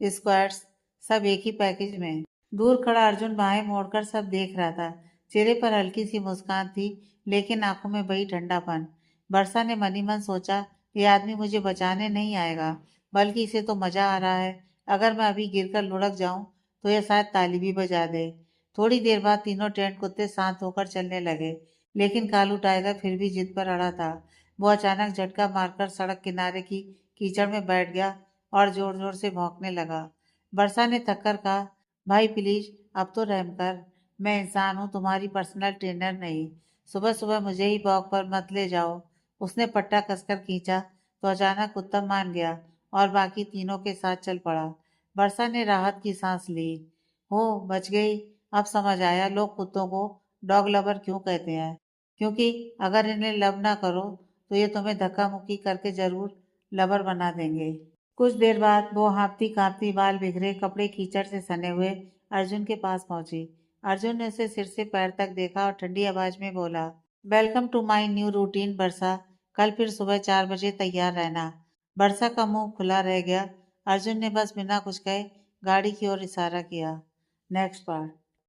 स्क्वाट्स, सब एक ही पैकेज में। दूर खड़ा अर्जुन बाहें मोड़कर सब देख रहा था। चेहरे पर हल्की सी मुस्कान थी, लेकिन आंखों में वही ठंडापन। वर्षा ने मनी मन सोचा, ये आदमी मुझे बचाने नहीं आएगा, बल्कि इसे तो मजा आ रहा है। अगर मैं अभी गिरकर लुढ़क जाऊं तो यह शायद ताली भी बजा दे। थोड़ी देर बाद तीनों टेंट कुत्ते शांत होकर चलने लगे, लेकिन कालू टाइगर फिर भी जिद पर अड़ा था। वो अचानक झटका मारकर सड़क किनारे की कीचड़ में बैठ गया और जोर जोर से भौंकने लगा। वर्षा ने थककर कहा, भाई प्लीज अब तो रहम कर, मैं इंसान हूँ, तुम्हारी पर्सनल ट्रेनर नहीं। सुबह सुबह मुझे ही वॉक पर मत ले जाओ। उसने पट्टा कसकर खींचा तो अचानक कुत्ता मान गया और बाकी तीनों के साथ चल पड़ा। वर्षा ने राहत की सांस ली। हो, बच गई। अब समझ आया लोग कुत्तों को डॉग लवर क्यों कहते हैं, क्योंकि अगर इन्हें लव ना करो तो ये तुम्हें धक्का मुक्की करके जरूर लवर बना देंगे। कुछ देर बाद वो हाँफती कांपती, बाल बिखरे, कपड़े कीचड़ से सने हुए अर्जुन के पास पहुंची। अर्जुन ने उसे सिर से पैर तक देखा और ठंडी आवाज में बोला, welcome to my new routine Varsha, कल फिर सुबह 4 बजे तैयार रहना। वर्षा का मुंह खुला रह गया। अर्जुन ने बस बिना कुछ कहे गाड़ी की ओर इशारा किया। Next part.